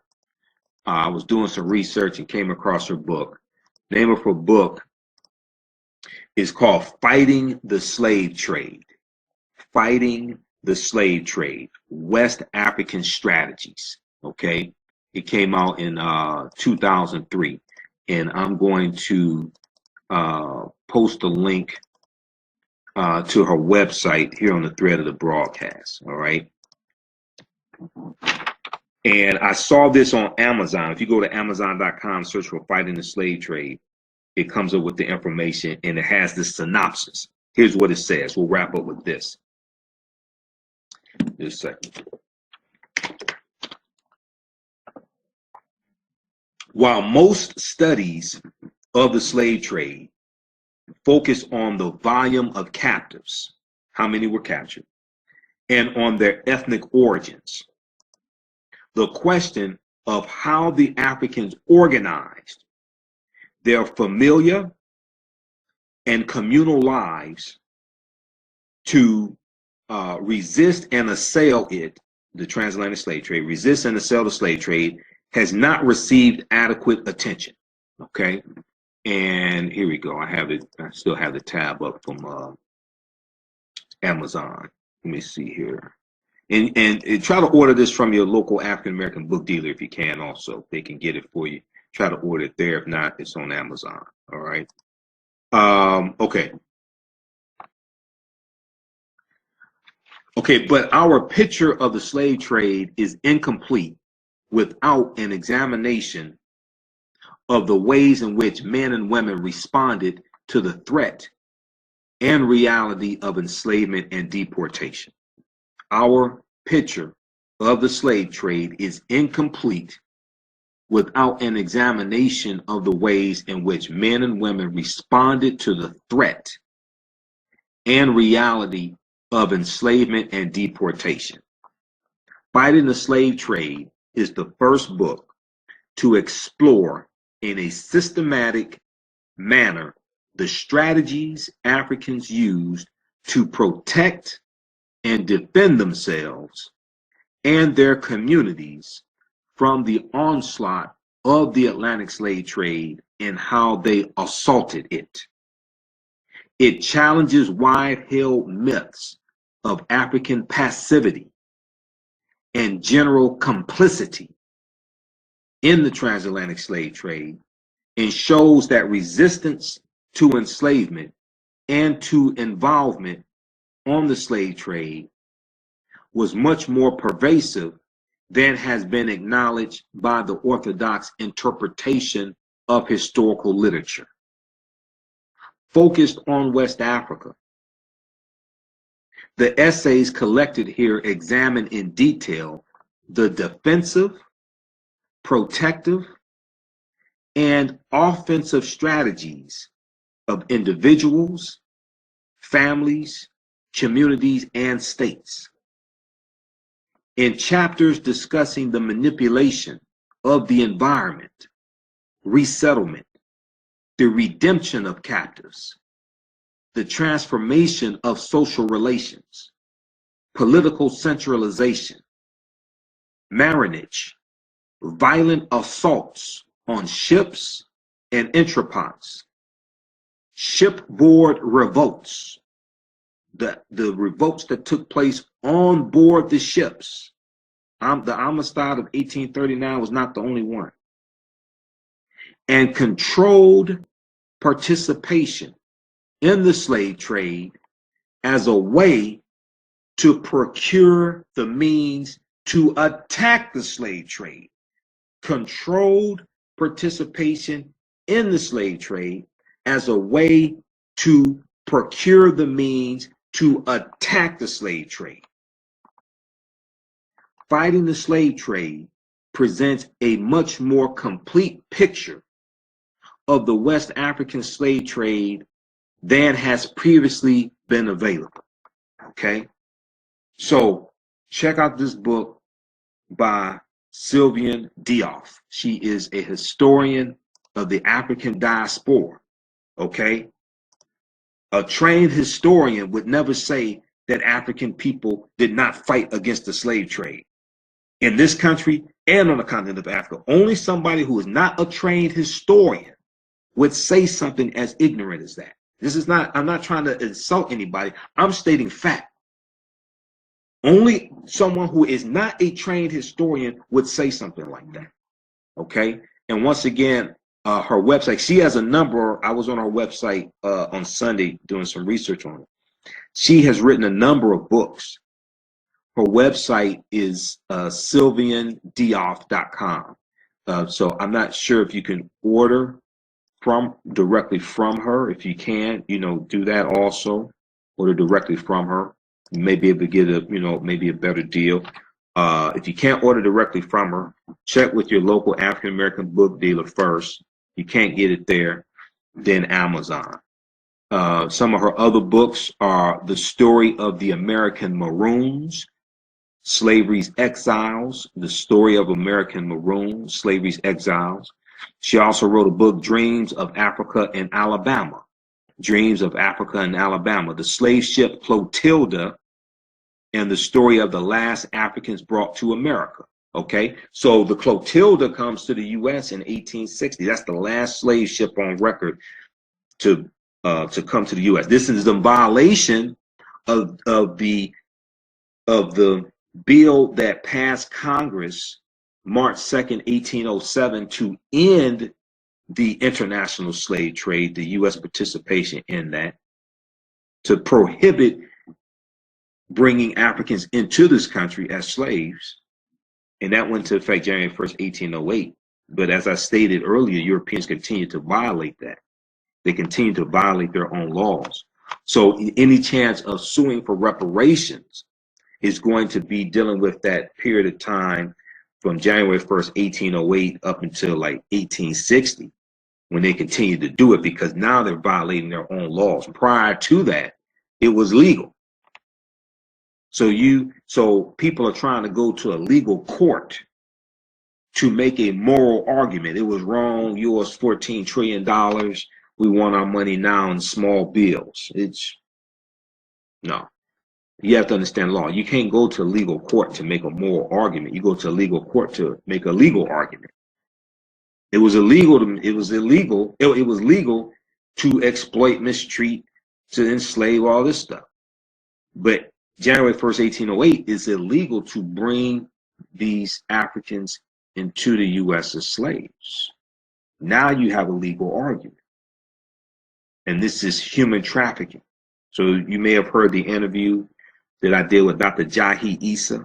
I was doing some research and came across her book. The name of her book is called Fighting the Slave Trade. Fighting the Slave Trade, West African Strategies. Okay, it came out in 2003, and I'm going to post a link to her website here on the thread of the broadcast. All right, and I saw this on Amazon. If you go to Amazon.com, search for Fighting the Slave Trade, it comes up with the information, and it has the synopsis. Here's what it says. We'll wrap up with this. Just a second. While most studies of the slave trade focus on the volume of captives, how many were captured, and on their ethnic origins, the question of how the Africans organized their familiar and communal lives to resist and assail it, the transatlantic slave trade, resist and assail the slave trade, has not received adequate attention. Okay, and here we go. I have it. I still have the tab up from Amazon. Let me see here, and try to order this from your local African American book dealer if you can. Also, they can get it for you. Try to order it there. If not, it's on Amazon. All right. Okay. Okay, but our picture of the slave trade is incomplete without an examination of the ways in which men and women responded to the threat and reality of enslavement and deportation. Our picture of the slave trade is incomplete without an examination of the ways in which men and women responded to the threat and reality of enslavement and deportation. Fighting the Slave Trade is the first book to explore in a systematic manner the strategies Africans used to protect and defend themselves and their communities from the onslaught of the Atlantic slave trade and how they assaulted it. It challenges wide-held myths of African passivity and general complicity in the transatlantic slave trade, and shows that resistance to enslavement and to involvement on the slave trade was much more pervasive than has been acknowledged by the orthodox interpretation of historical literature. Focused on West Africa, the essays collected here examine in detail the defensive, protective, and offensive strategies of individuals, families, communities, and states. In chapters discussing the manipulation of the environment, resettlement, the redemption of captives, the transformation of social relations, political centralization, marriage, violent assaults on ships and entrepôts, shipboard revolts, the revolts that took place on board the ships. The Amistad of 1839 was not the only one. And controlled participation in the slave trade as a way to procure the means to attack the slave trade. Controlled participation in the slave trade as a way to procure the means to attack the slave trade. Fighting the Slave Trade presents a much more complete picture of the West African slave trade than has previously been available. Okay? So check out this book by Sylvian Diouf. She is a historian of the African diaspora. Okay? A trained historian would never say that African people did not fight against the slave trade in this country and on the continent of Africa. Only somebody who is not a trained historian would say something as ignorant as that. This is not, I'm not trying to insult anybody. I'm stating fact. Only someone who is not a trained historian would say something like that. Okay? And once again, her website, she has a number. I was on her website on Sunday doing some research on it. She has written a number of books. Her website is sylviandiouf.com. So I'm not sure if you can order directly from her. If you can, do that also. Order directly from her. You may be able to get maybe a better deal. If you can't order directly from her, check with your local African American book dealer first. You can't get it there, then Amazon. Some of her other books are The Story of the American Maroons, Slavery's Exiles, The Story of American Maroons, Slavery's Exiles. She also wrote a book, Dreams of Africa and Alabama, Dreams of Africa and Alabama, The Slave Ship Clotilda, and the story of the last Africans brought to America. Okay, so the Clotilda comes to the U.S. in 1860. That's the last slave ship on record to come to the U.S. This is in violation of the bill that passed Congress March 2nd, 1807, to end the international slave trade, the U.S. participation in that, to prohibit bringing Africans into this country as slaves. And that went into effect January 1st, 1808. But as I stated earlier, Europeans continue to violate that. They continue to violate their own laws. So any chance of suing for reparations is going to be dealing with that period of time from January 1st, 1808 up until like 1860, when they continue to do it, because now they're violating their own laws. Prior to that, it was legal. So people are trying to go to a legal court to make a moral argument. It was wrong. You owe us $14 trillion. We want our money now in small bills. No. You have to understand law. You can't go to a legal court to make a moral argument. You go to a legal court to make a legal argument. It was illegal to exploit, mistreat, to enslave, all this stuff. But January 1st, 1808 is illegal to bring these Africans into the U.S. as slaves. Now you have a legal argument. And this is human trafficking. So you may have heard the interview that I did with Dr. Jahi Issa,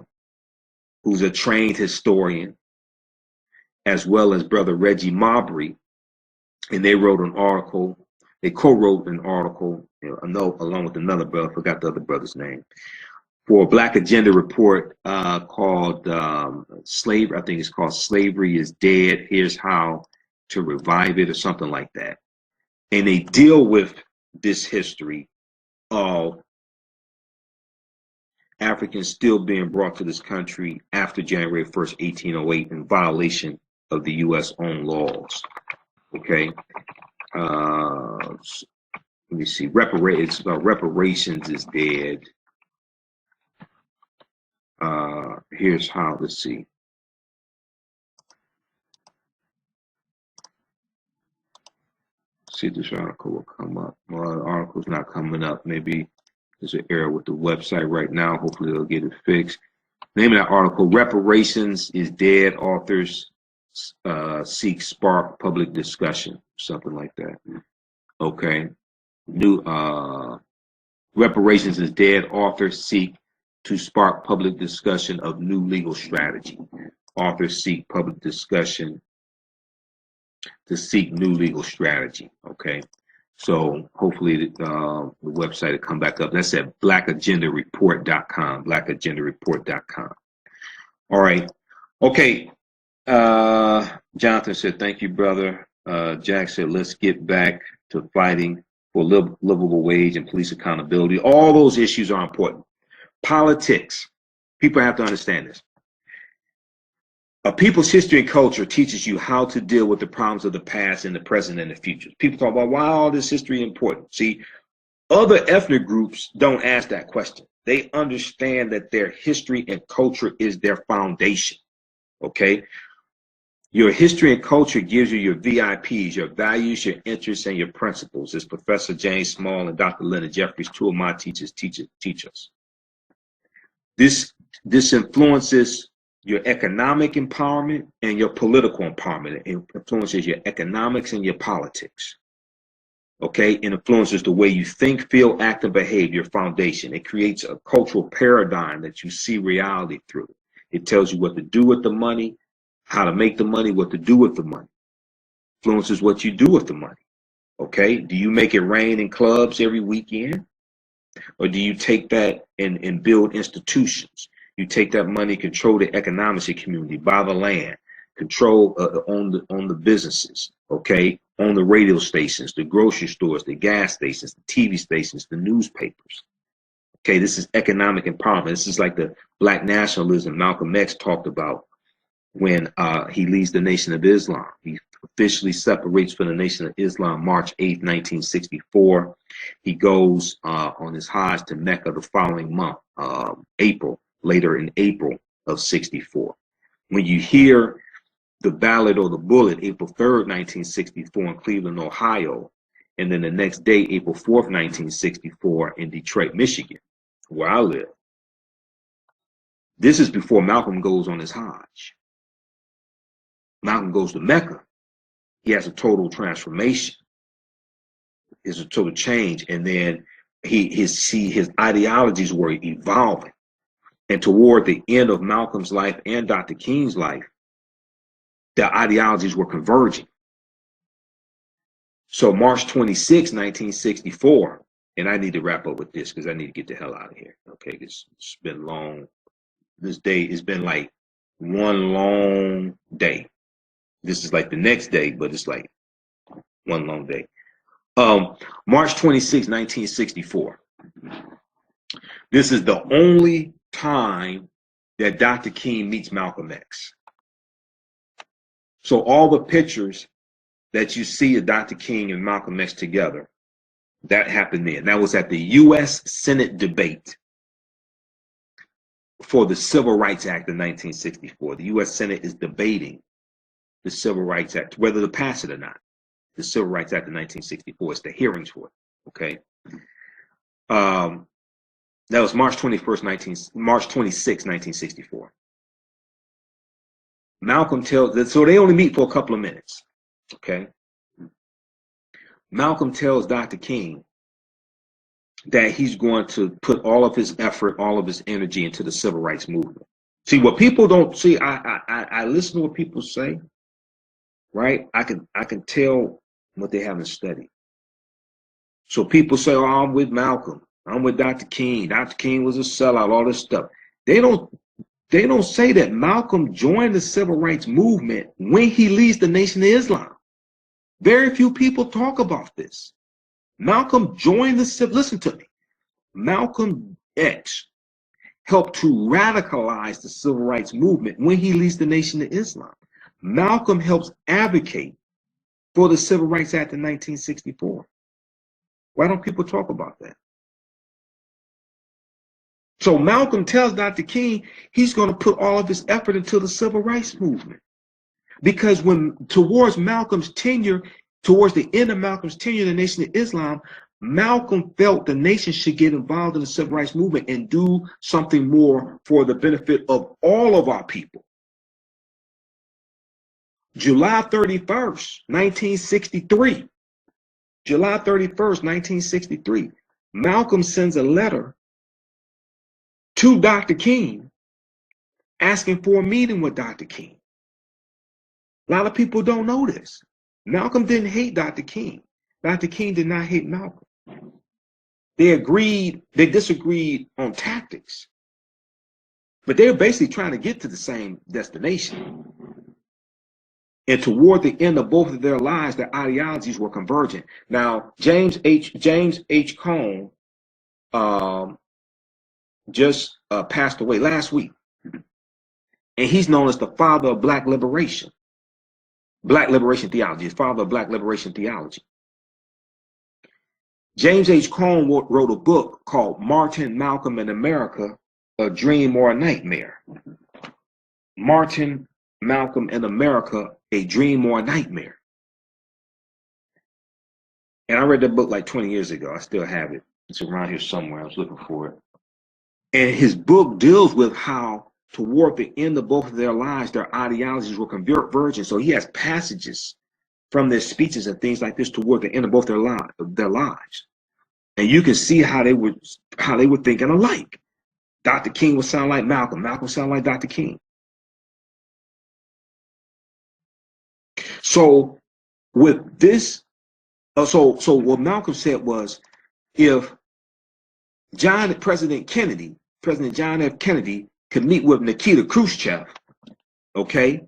who's a trained historian, as well as Brother Reggie Mabry. And they wrote an article, they co-wrote an article, along with another brother, I forgot the other brother's name, for a Black Agenda report called Slavery, I think it's called Slavery is Dead, Here's How to Revive It, or something like that. And they deal with this history of Africans still being brought to this country after January 1st, 1808 in violation of the U.S. own laws. Okay. Let me see. Reparations is dead. Here's how. Let's see. See if this article will come up. Well, the article's not coming up. Maybe there's an error with the website right now. Hopefully they'll get it fixed. Name of that article: Reparations is Dead. Authors seek spark public discussion. Something like that. Okay. New Reparations is Dead. Authors seek to spark public discussion of new legal strategy. Authors seek public discussion to seek new legal strategy. Okay. So hopefully the website will come back up. That's at blackagendareport.com, blackagendareport.com. All right. Okay. Jonathan said, thank you, brother. Jack said, let's get back to fighting for livable wage and police accountability. All those issues are important. Politics. People have to understand this. A people's history and culture teaches you how to deal with the problems of the past and the present and the future. People talk about why all this history is important. See, other ethnic groups don't ask that question. They understand that their history and culture is their foundation. Okay? Your history and culture gives you your VIPs, your values, your interests, and your principles, as Professor James Small and Dr. Leonard Jeffries, two of my teachers, teach us. This influences your economic empowerment and your political empowerment. It influences your economics and your politics. Okay? It influences the way you think, feel, act, and behave, your foundation. It creates a cultural paradigm that you see reality through. It tells you what to do with the money, how to make the money, what to do with the money. Influences what you do with the money. Okay? Do you make it rain in clubs every weekend? Or do you take that and build institutions? You take that money, control the economics of the community, buy the land, control on the businesses, okay, on the radio stations, the grocery stores, the gas stations, the TV stations, the newspapers. Okay, this is economic empowerment. This is like the black nationalism Malcolm X talked about when he leads the Nation of Islam. He officially separates from the Nation of Islam March 8th, 1964. He goes on his Hajj to Mecca the following month, later in April of 64. When you hear the Ballad or the Bullet, April 3rd, 1964 in Cleveland, Ohio, and then the next day, April 4th, 1964 in Detroit, Michigan, where I live. This is before Malcolm goes on his Hajj. Malcolm goes to Mecca. He has a total transformation. It's a total change. And then his ideologies were evolving. And toward the end of Malcolm's life and Dr. King's life, the ideologies were converging. So March 26, 1964, and I need to wrap up with this because I need to get the hell out of here. Okay, it's been long. This day has been like one long day. This is like the next day, but it's like one long day. March 26, 1964. This is the only time that Dr. King meets Malcolm X. So all the pictures that you see of Dr. King and Malcolm X together, that happened then. That was at the U.S. Senate debate for the Civil Rights Act of 1964. The U.S. Senate is debating the Civil Rights Act, whether to pass it or not. The Civil Rights Act of 1964. It's the hearings for it. Okay. That was March 26, 1964. Malcolm tells, so they only meet for a couple of minutes. Okay. Malcolm tells Dr. King that he's going to put all of his effort, all of his energy into the civil rights movement. See, what people don't see, I listen to what people say, right? I can tell what they haven't studied. So people say, oh, I'm with Malcolm. I'm with Dr. King. Dr. King was a sellout, all this stuff. They don't say that Malcolm joined the civil rights movement when he leads the Nation of Islam. Very few people talk about this. Malcolm joined listen to me. Malcolm X helped to radicalize the civil rights movement when he leads the Nation of Islam. Malcolm helps advocate for the Civil Rights Act in 1964. Why don't people talk about that? So Malcolm tells Dr. King he's going to put all of his effort into the civil rights movement. Because towards the end of Malcolm's tenure in the Nation of Islam, Malcolm felt the nation should get involved in the civil rights movement and do something more for the benefit of all of our people. July 31st, 1963. July 31st, 1963. Malcolm sends a letter to Dr. King asking for a meeting with Dr. King. A lot of people don't know this. Malcolm didn't hate Dr. King. Dr. King did not hate Malcolm. They disagreed on tactics, but they were basically trying to get to the same destination. And toward the end of both of their lives, their ideologies were convergent. Now, James H. Cone just passed away last week. And he's known as the father of Black liberation theology, his father of Black liberation theology. James H. Cone wrote a book called Martin, Malcolm, and America, A Dream or a Nightmare. Martin, Malcolm, and America, A Dream or a Nightmare. And I read that book like 20 years ago. I still have it. It's around here somewhere. I was looking for it. And his book deals with how toward the end of both of their lives, their ideologies were convergent. So he has passages from their speeches and things like this toward the end of both their lives. And you can see how they were thinking alike. Dr. King would sound like Malcolm. Malcolm would sound like Dr. King. So with this, so what Malcolm said was, if President John F. Kennedy could meet with Nikita Khrushchev, okay,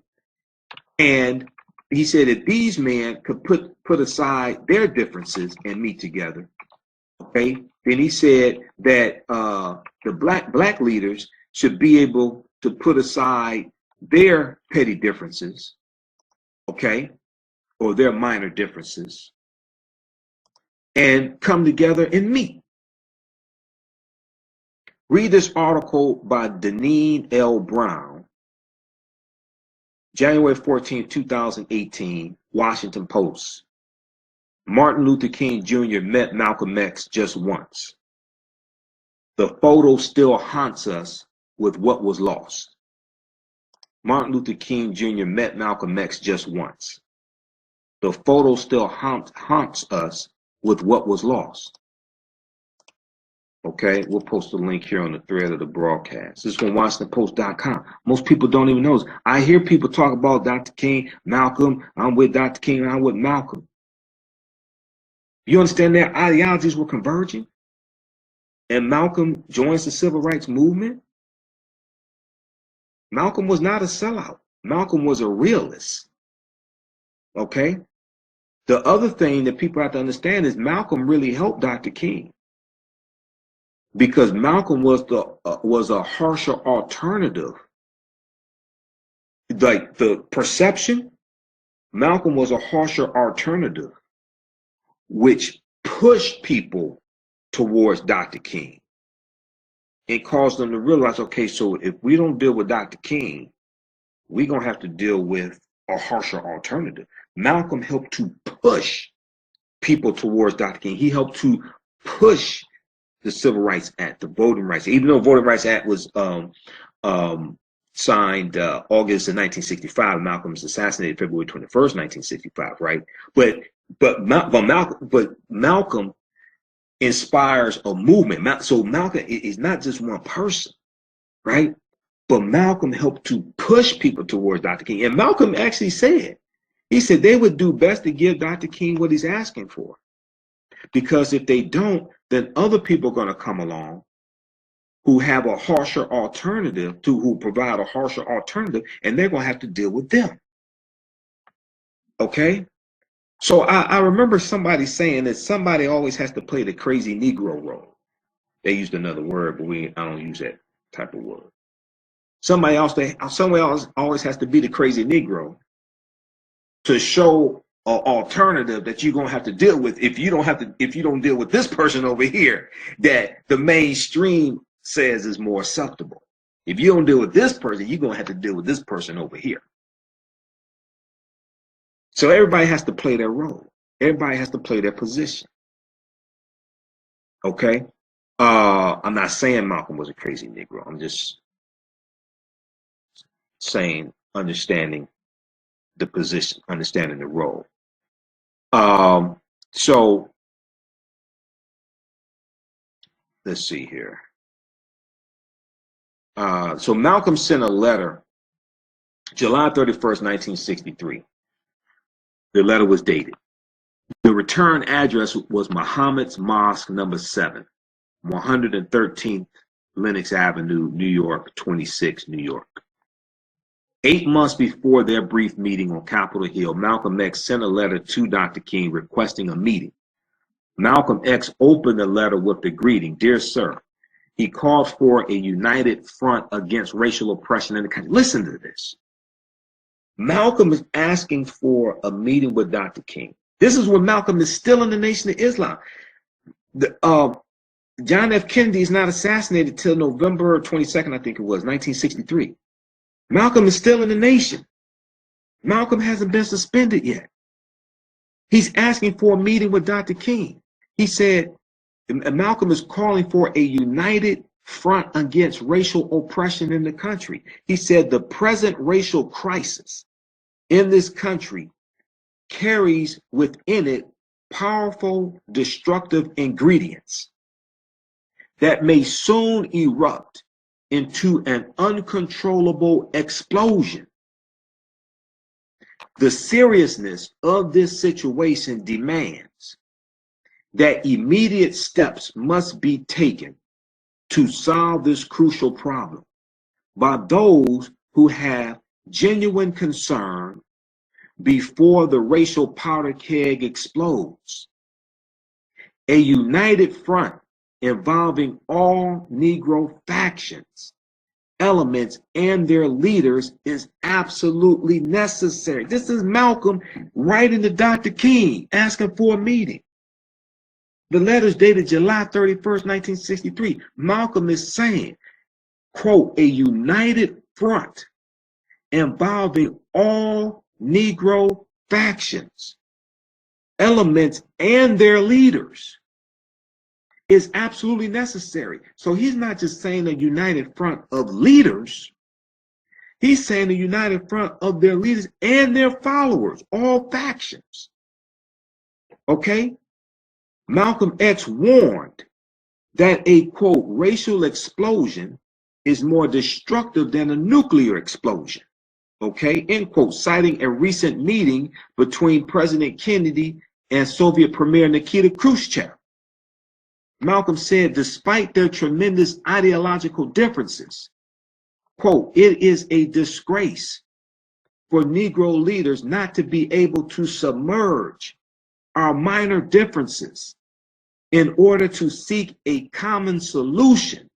and he said that these men could put aside their differences and meet together, okay, then he said that the black leaders should be able to put aside their petty differences, okay, or their minor differences, and come together and meet. Read this article by Deneen L. Brown, January 14, 2018, Washington Post. Martin Luther King Jr. met Malcolm X just once. The photo still haunts us with what was lost. Martin Luther King Jr. met Malcolm X just once. The photo still haunts us with what was lost. Okay, we'll post a link here on the thread of the broadcast. This is from WashingtonPost.com. Most people don't even know this. I hear people talk about Dr. King, Malcolm. I'm with Dr. King, I'm with Malcolm. You understand their ideologies were converging? And Malcolm joins the civil rights movement? Malcolm was not a sellout. Malcolm was a realist. Okay? The other thing that people have to understand is Malcolm really helped Dr. King. Because Malcolm was a harsher alternative. Like the perception, Malcolm was a harsher alternative, which pushed people towards Dr. King. It caused them to realize, okay, so if we don't deal with Dr. King, we're going to have to deal with a harsher alternative. Malcolm helped to push people towards Dr. King. He helped to push the Civil Rights Act, the Voting Rights Act. Even though the Voting Rights Act was signed August of 1965, Malcolm was assassinated February 21st, 1965, right? But Malcolm inspires a movement. So Malcolm is not just one person, right? But Malcolm helped to push people towards Dr. King. And Malcolm actually said, he said they would do best to give Dr. King what he's asking for. Because if they don't, then other people are going to come along who have a harsher alternative, who provide a harsher alternative, and they're going to have to deal with them. Okay? So I remember somebody saying that somebody always has to play the crazy Negro role. They used another word, but I don't use that type of word. Somebody else always has to be the crazy Negro to show an alternative that you're gonna have to deal with if you don't deal with this person over here that the mainstream says is more acceptable. If you don't deal with this person, you're gonna have to deal with this person over here. So everybody has to play their role. Everybody has to play their position. Okay? I'm not saying Malcolm was a crazy Negro. I'm just saying understanding the position, understanding the role. So let's see here. So Malcolm sent a letter July 31st, 1963. The letter was dated. The return address was Muhammad's Mosque, number 7, 113th Lenox Avenue, New York, 26, New York. 8 months before their brief meeting on Capitol Hill, Malcolm X sent a letter to Dr. King requesting a meeting. Malcolm X opened the letter with the greeting, "Dear Sir," he called for a united front against racial oppression in the country. Listen to this. Malcolm is asking for a meeting with Dr. King. This is when Malcolm is still in the Nation of Islam. John F. Kennedy is not assassinated till November 22nd, I think it was, 1963. Malcolm is still in the nation. Malcolm hasn't been suspended yet. He's asking for a meeting with Dr. King. He said, Malcolm is calling for a united front against racial oppression in the country. He said the present racial crisis in this country carries within it powerful destructive ingredients that may soon erupt into an uncontrollable explosion. The seriousness of this situation demands that immediate steps must be taken to solve this crucial problem by those who have genuine concern before the racial powder keg explodes. A united front involving all Negro factions, elements, and their leaders is absolutely necessary. This is Malcolm writing to Dr. King, asking for a meeting. The letter's dated July 31st, 1963. Malcolm is saying, quote, a united front involving all Negro factions, elements, and their leaders is absolutely necessary. So he's not just saying a united front of leaders. He's saying a united front of their leaders and their followers, all factions. Okay? Malcolm X warned that a, quote, racial explosion is more destructive than a nuclear explosion, okay, end quote, citing a recent meeting between President Kennedy and Soviet Premier Nikita Khrushchev. Malcolm said, despite their tremendous ideological differences, quote, it is a disgrace for Negro leaders not to be able to submerge our minor differences in order to seek a common solution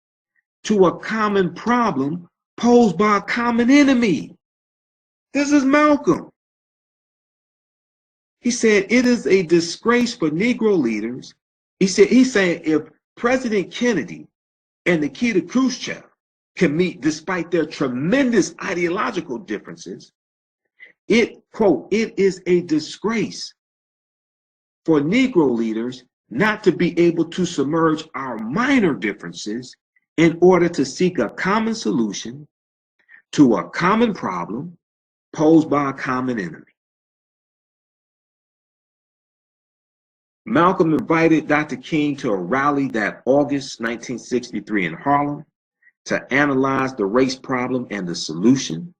to a common problem posed by a common enemy. This is Malcolm. He said it is a disgrace for Negro leaders. He's saying if President Kennedy and Nikita Khrushchev can meet despite their tremendous ideological differences, it, quote, it is a disgrace for Negro leaders not to be able to submerge our minor differences in order to seek a common solution to a common problem posed by a common enemy. Malcolm invited Dr. King to a rally that August 1963 in Harlem to analyze the race problem and the solution.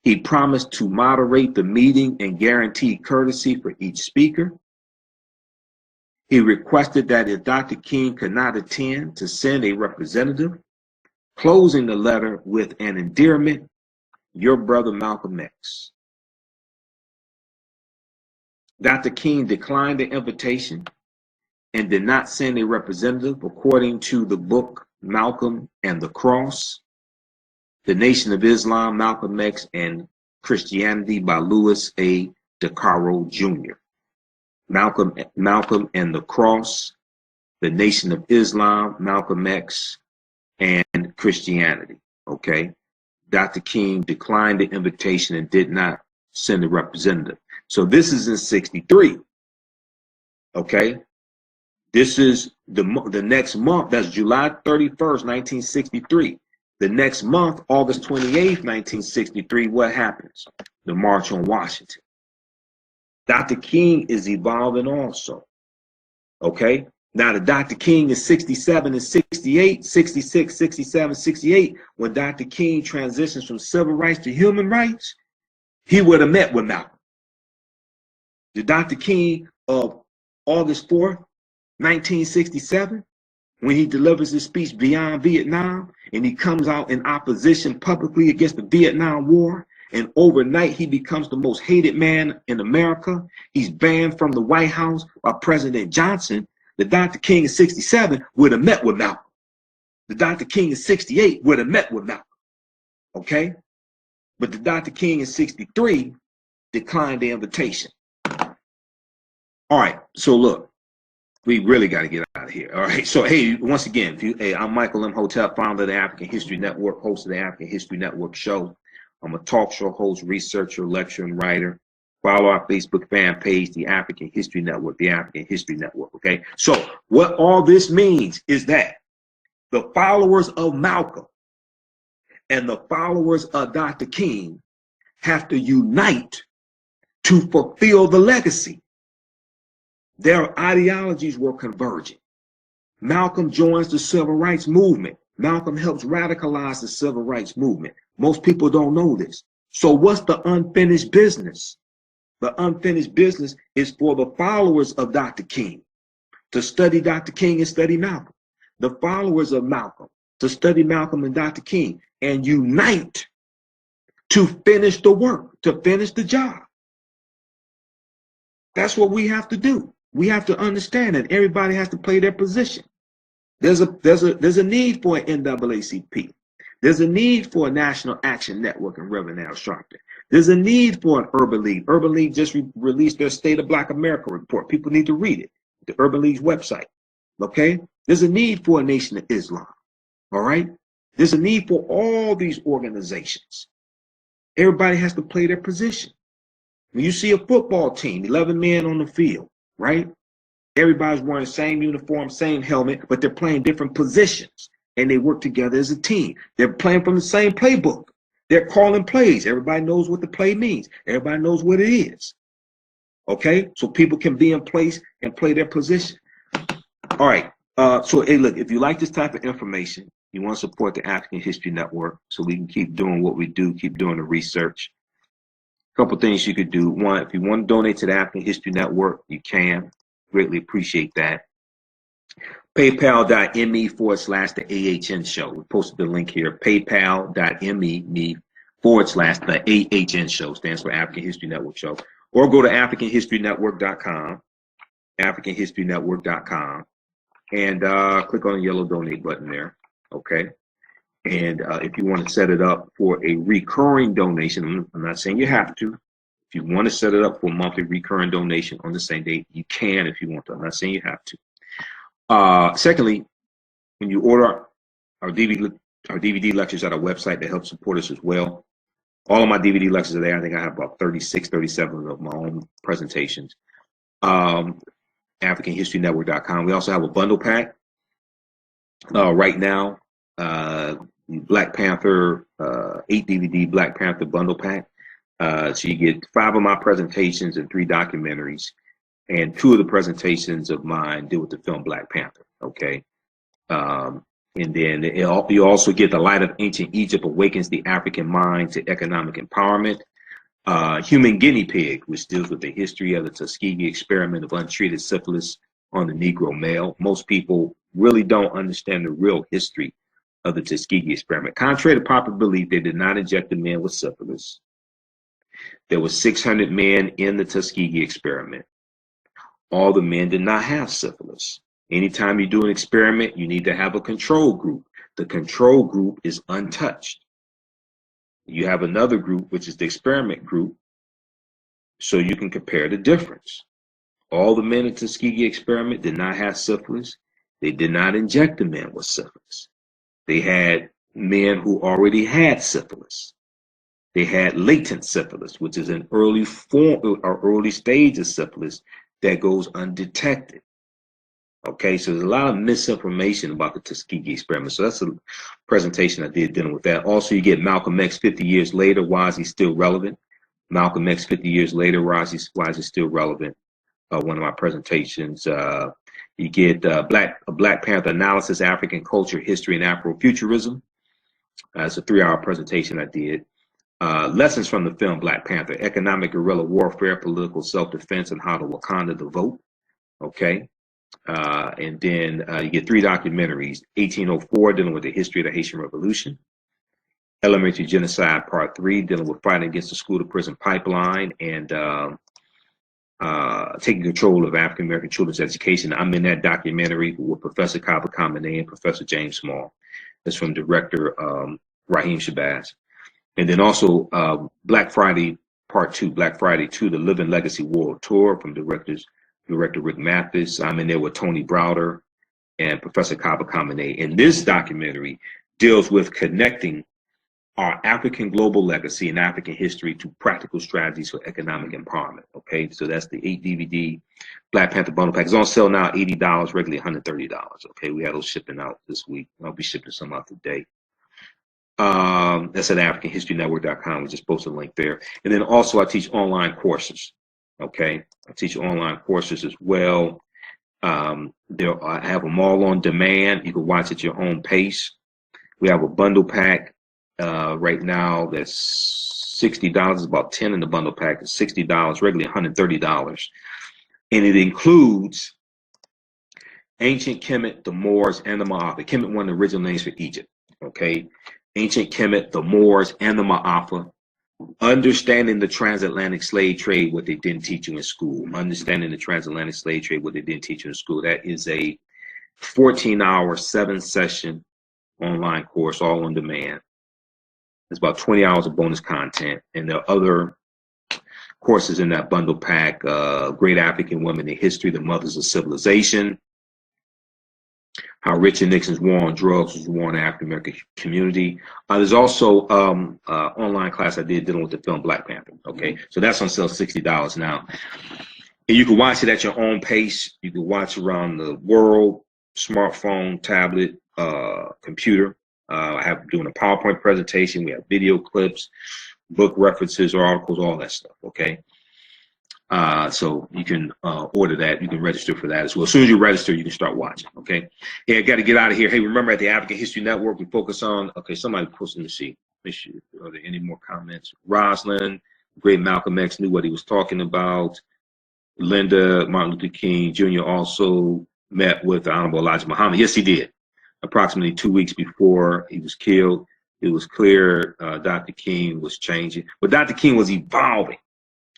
He promised to moderate the meeting and guarantee courtesy for each speaker. He requested that if Dr. King could not attend, to send a representative, closing the letter with an endearment, your brother Malcolm X. Dr. King declined the invitation and did not send a representative, according to the book Malcolm and the Cross, The Nation of Islam, Malcolm X, and Christianity by Louis A. DeCaro Jr. Malcolm and the Cross, The Nation of Islam, Malcolm X, and Christianity, okay? Dr. King declined the invitation and did not send a representative. So this is in 63, okay? This is the next month, that's July 31st, 1963. The next month, August 28th, 1963, what happens? The March on Washington. Dr. King is evolving also, okay? Now, the Dr. King is 67 and 68, 66, 67, 68. When Dr. King transitions from civil rights to human rights, he would have met with Malcolm. The Dr. King of August 4th, 1967, when he delivers his speech Beyond Vietnam, and he comes out in opposition publicly against the Vietnam War, and overnight he becomes the most hated man in America. He's banned from the White House by President Johnson. The Dr. King of 67 would have met with Malcolm. The Dr. King of 68 would have met with Malcolm, okay? But the Dr. King of 63 declined the invitation. All right, so look, we really got to get out of here. All right, so hey, once again, I'm Michael Imhotep, founder of the African History Network, host of the African History Network show. I'm a talk show host, researcher, lecturer, and writer. Follow our Facebook fan page, the African History Network, the African History Network, okay? So what all this means is that the followers of Malcolm and the followers of Dr. King have to unite to fulfill the legacy. Their ideologies were converging. Malcolm joins the civil rights movement. Malcolm helps radicalize the civil rights movement. Most people don't know this. So what's the unfinished business? The unfinished business is for the followers of Dr. King to study Dr. King and study Malcolm. The followers of Malcolm to study Malcolm and Dr. King and unite to finish the work, to finish the job. That's what we have to do. We have to understand that everybody has to play their position. There's a need for an NAACP. There's a need for a National Action Network and Reverend Al Sharpton. There's a need for an Urban League. Urban League just released their State of Black America report. People need to read it. The Urban League's website. Okay? There's a need for a Nation of Islam. All right? There's a need for all these organizations. Everybody has to play their position. When you see a football team, 11 men on the field, right? Everybody's wearing the same uniform, same helmet, but they're playing different positions, and they work together as a team. They're playing from the same playbook. They're calling plays. Everybody knows what the play means. Everybody knows what it is. Okay? So people can be in place and play their position. All right. So, hey, look, if you like this type of information, you want to support the African History Network so we can keep doing what we do, keep doing the research. A couple things you could do. One, if you want to donate to the African History Network, you can. Greatly appreciate that. PayPal.me/the AHN show. We posted the link here. PayPal.me/the AHN show. Stands for African History Network show. Or go to AfricanHistoryNetwork.com. AfricanHistoryNetwork.com. And click on the yellow donate button there. Okay. And if you want to set it up for a recurring donation, I'm not saying you have to. If you want to set it up for a monthly recurring donation on the same date, you can if you want to. I'm not saying you have to. Secondly, when you order our DVD lectures at our website, that helps support us as well. All of my DVD lectures are there. I think I have about 36, 37 of my own presentations. AfricanHistoryNetwork.com. We also have a bundle pack right now. Black Panther 8 DVD Black Panther bundle pack. So you get 5 of my presentations and 3 documentaries, and 2 of the presentations of mine deal with the film Black Panther. Okay. And then you also get The Light of Ancient Egypt Awakens the African Mind to Economic Empowerment. Human Guinea Pig, which deals with the history of the Tuskegee experiment of untreated syphilis on the Negro male. Most people really don't understand the real history of the Tuskegee experiment. Contrary to popular belief, they did not inject the men with syphilis. There were 600 men in the Tuskegee experiment. All the men did not have syphilis. Anytime you do an experiment, you need to have a control group. The control group is untouched. You have another group, which is the experiment group, so you can compare the difference. All the men in the Tuskegee experiment did not have syphilis. They did not inject the men with syphilis. They had men who already had syphilis. They had latent syphilis, which is an early form or early stage of syphilis that goes undetected. Okay, so there's a lot of misinformation about the Tuskegee experiment. So that's a presentation I did dealing with that. Also, you get Malcolm X 50 years later. Why is he still relevant? Malcolm X 50 years later. Why is he still relevant? One of my presentations. You get Black Panther analysis, African culture, history, and Afrofuturism. It's a 3-hour presentation I did. Lessons from the film Black Panther: economic guerrilla warfare, political self-defense, and how to Wakanda the vote. Okay. And then you get 3 documentaries: 1804, dealing with the history of the Haitian Revolution; Elementary Genocide Part 3, dealing with fighting against the school-to-prison pipeline and taking control of African American children's education. I'm in that documentary with Professor Kaba Kamene and Professor James Small. That's from director Raheem Shabazz. And then also Black Friday Part 2, Black Friday 2, The Living Legacy World Tour, from Director Rick Mathis. I'm in there with Tony Browder and Professor Kaba Kamene. And this documentary deals with connecting our African global legacy and African history to practical strategies for economic empowerment. Okay, so that's the 8 DVD Black Panther bundle pack. It's on sale now, $80, regularly $130. Okay, we had those shipping out this week. I'll be shipping some out today. That's at AfricanHistoryNetwork.com. We just posted a link there. And then also I teach online courses. Okay, I teach online courses as well. I have them all on demand. You can watch at your own pace. We have a bundle pack right now that's $60. It's about 10 in the bundle pack. It's $60, regularly $130. And it includes Ancient Kemet, the Moors, and the Ma'afa. Kemet, one of the original names for Egypt. Okay, Ancient Kemet, the Moors, and the Ma'afa. Understanding the transatlantic slave trade, what they didn't teach you in school. Understanding the transatlantic slave trade, what they didn't teach you in school. That is a 14-hour, 7-session online course, all on demand. It's about 20 hours of bonus content. And there are other courses in that bundle pack. Great African Women in History, the Mothers of Civilization. How Richard Nixon's war on drugs was a war on the African American community. There's also online class I did dealing with the film Black Panther. Okay, so that's on sale, $60 now. And you can watch it at your own pace. You can watch around the world, smartphone, tablet, computer. I have doing a PowerPoint presentation. We have video clips, book references, articles, all that stuff. Okay. So you can order that. You can register for that as well. As soon as you register, you can start watching. Okay. Hey, I got to get out of here. Hey, remember at the African History Network, we focus on. Okay, somebody posted. Let me see. Are there any more comments? Rosalind, great Malcolm X knew what he was talking about. Linda, Martin Luther King Jr. also met with the Honorable Elijah Muhammad. Yes, he did. Approximately 2 weeks before he was killed, it was clear Dr. King was changing, but Dr. King was evolving.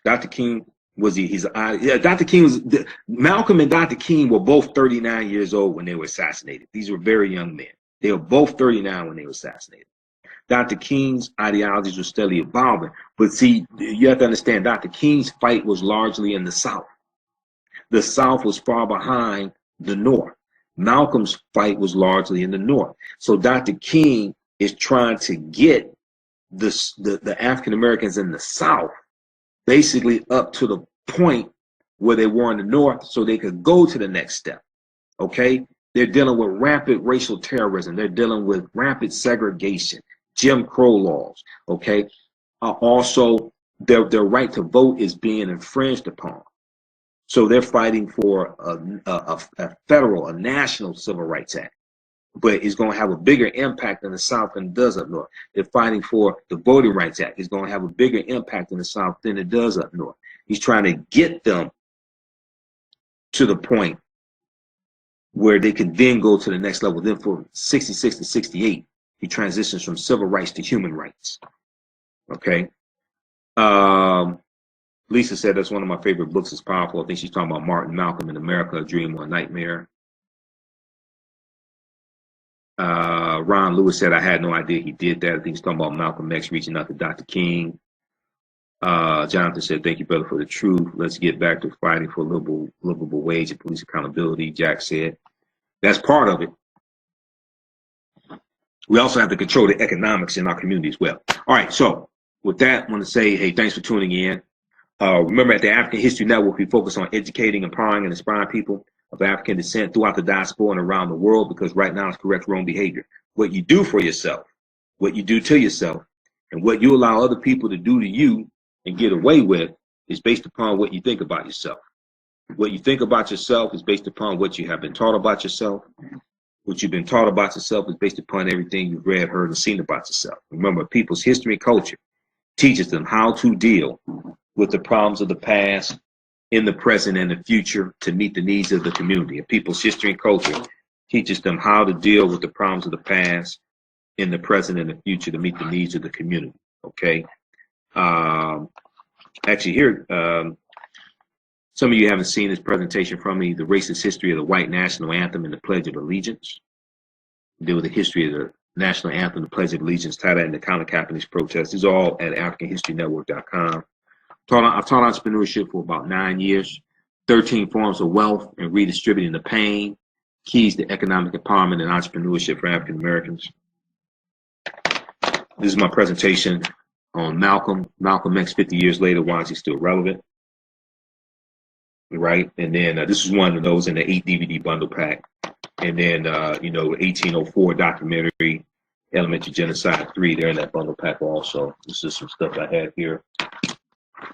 Dr. King was Dr. King was Malcolm and Dr. King were both 39 years old when they were assassinated. These were very young men. They were both 39 when they were assassinated. Dr. King's ideologies were steadily evolving, but see, you have to understand, Dr. King's fight was largely in the South. The South was far behind the North. Malcolm's fight was largely in the North. So Dr. King is trying to get the African Americans in the South basically up to the point where they were in the North so they could go to the next step. Okay? They're dealing with rampant racial terrorism. They're dealing with rampant segregation, Jim Crow laws. Okay? Also, their right to vote is being infringed upon. So they're fighting for a federal, a national civil rights act, but it's going to have a bigger impact in the South than it does up north. They're fighting for the Voting Rights Act. It's going to have a bigger impact in the South than it does up north. He's trying to get them to the point where they can then go to the next level. Then for 66 to 68, he transitions from civil rights to human rights. Okay. Lisa said that's one of my favorite books. It's powerful. I think she's talking about Martin Malcolm in America, A Dream or a Nightmare. Ron Lewis said, I had no idea he did that. I think he's talking about Malcolm X reaching out to Dr. King. Jonathan said, thank you, brother, for the truth. Let's get back to fighting for livable wage and police accountability. Jack said, that's part of it. We also have to control the economics in our community as well. All right, so with that, I want to say, hey, thanks for tuning in. Remember, at the African History Network, we focus on educating, empowering, and inspiring people of African descent throughout the diaspora and around the world, because right now it's correct wrong behavior. What you do for yourself, what you do to yourself, and what you allow other people to do to you and get away with is based upon what you think about yourself. What you think about yourself is based upon what you have been taught about yourself. What you've been taught about yourself is based upon everything you've read, heard, and seen about yourself. Remember, people's history and culture teaches them how to deal with the problems of the past, in the present, and the future to meet the needs of the community. And people's history and culture teaches them how to deal with the problems of the past, in the present, and the future to meet the needs of the community. Okay. Actually, here, some of you haven't seen this presentation from me, The Racist History of the White National Anthem and the Pledge of Allegiance. We deal with the history of the National Anthem, the Pledge of Allegiance, tie that into counter-capitalist protests. These are all at AfricanHistoryNetwork.com. I've taught entrepreneurship for about 9 years, 13 forms of wealth and redistributing the pain, keys to economic empowerment and entrepreneurship for African Americans. This is my presentation on Malcolm X 50 years later. Why is he still relevant? Right. And then this is one of those in the 8 DVD bundle pack. And then, 1804 documentary, Elementary Genocide 3, they're in that bundle pack also. This is some stuff I have here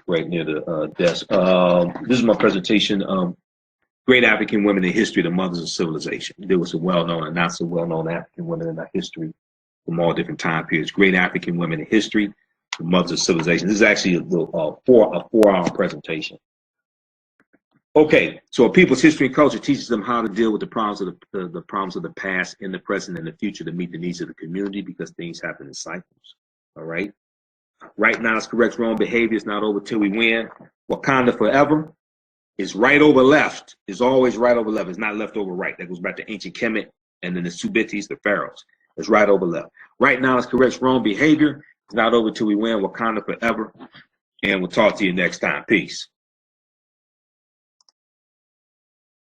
right near the desk. This is my presentation. Great African Women in History, the Mothers of Civilization. There was some well-known and not so well-known African women in our history from all different time periods. Great African Women in History, the Mothers of Civilization. This is actually a four-hour presentation. Okay, so a people's history and culture teaches them how to deal with the problems of the problems of the past, in the present, and the future to meet the needs of the community, because things happen in cycles. All right. Right now, it's correct wrong behavior. It's not over till we win. Wakanda forever is right over left. It's always right over left. It's not left over right. That goes back to ancient Kemet and then the Subitis, the pharaohs. It's right over left. Right now, it's correct wrong behavior. It's not over till we win. Wakanda forever. And we'll talk to you next time. Peace.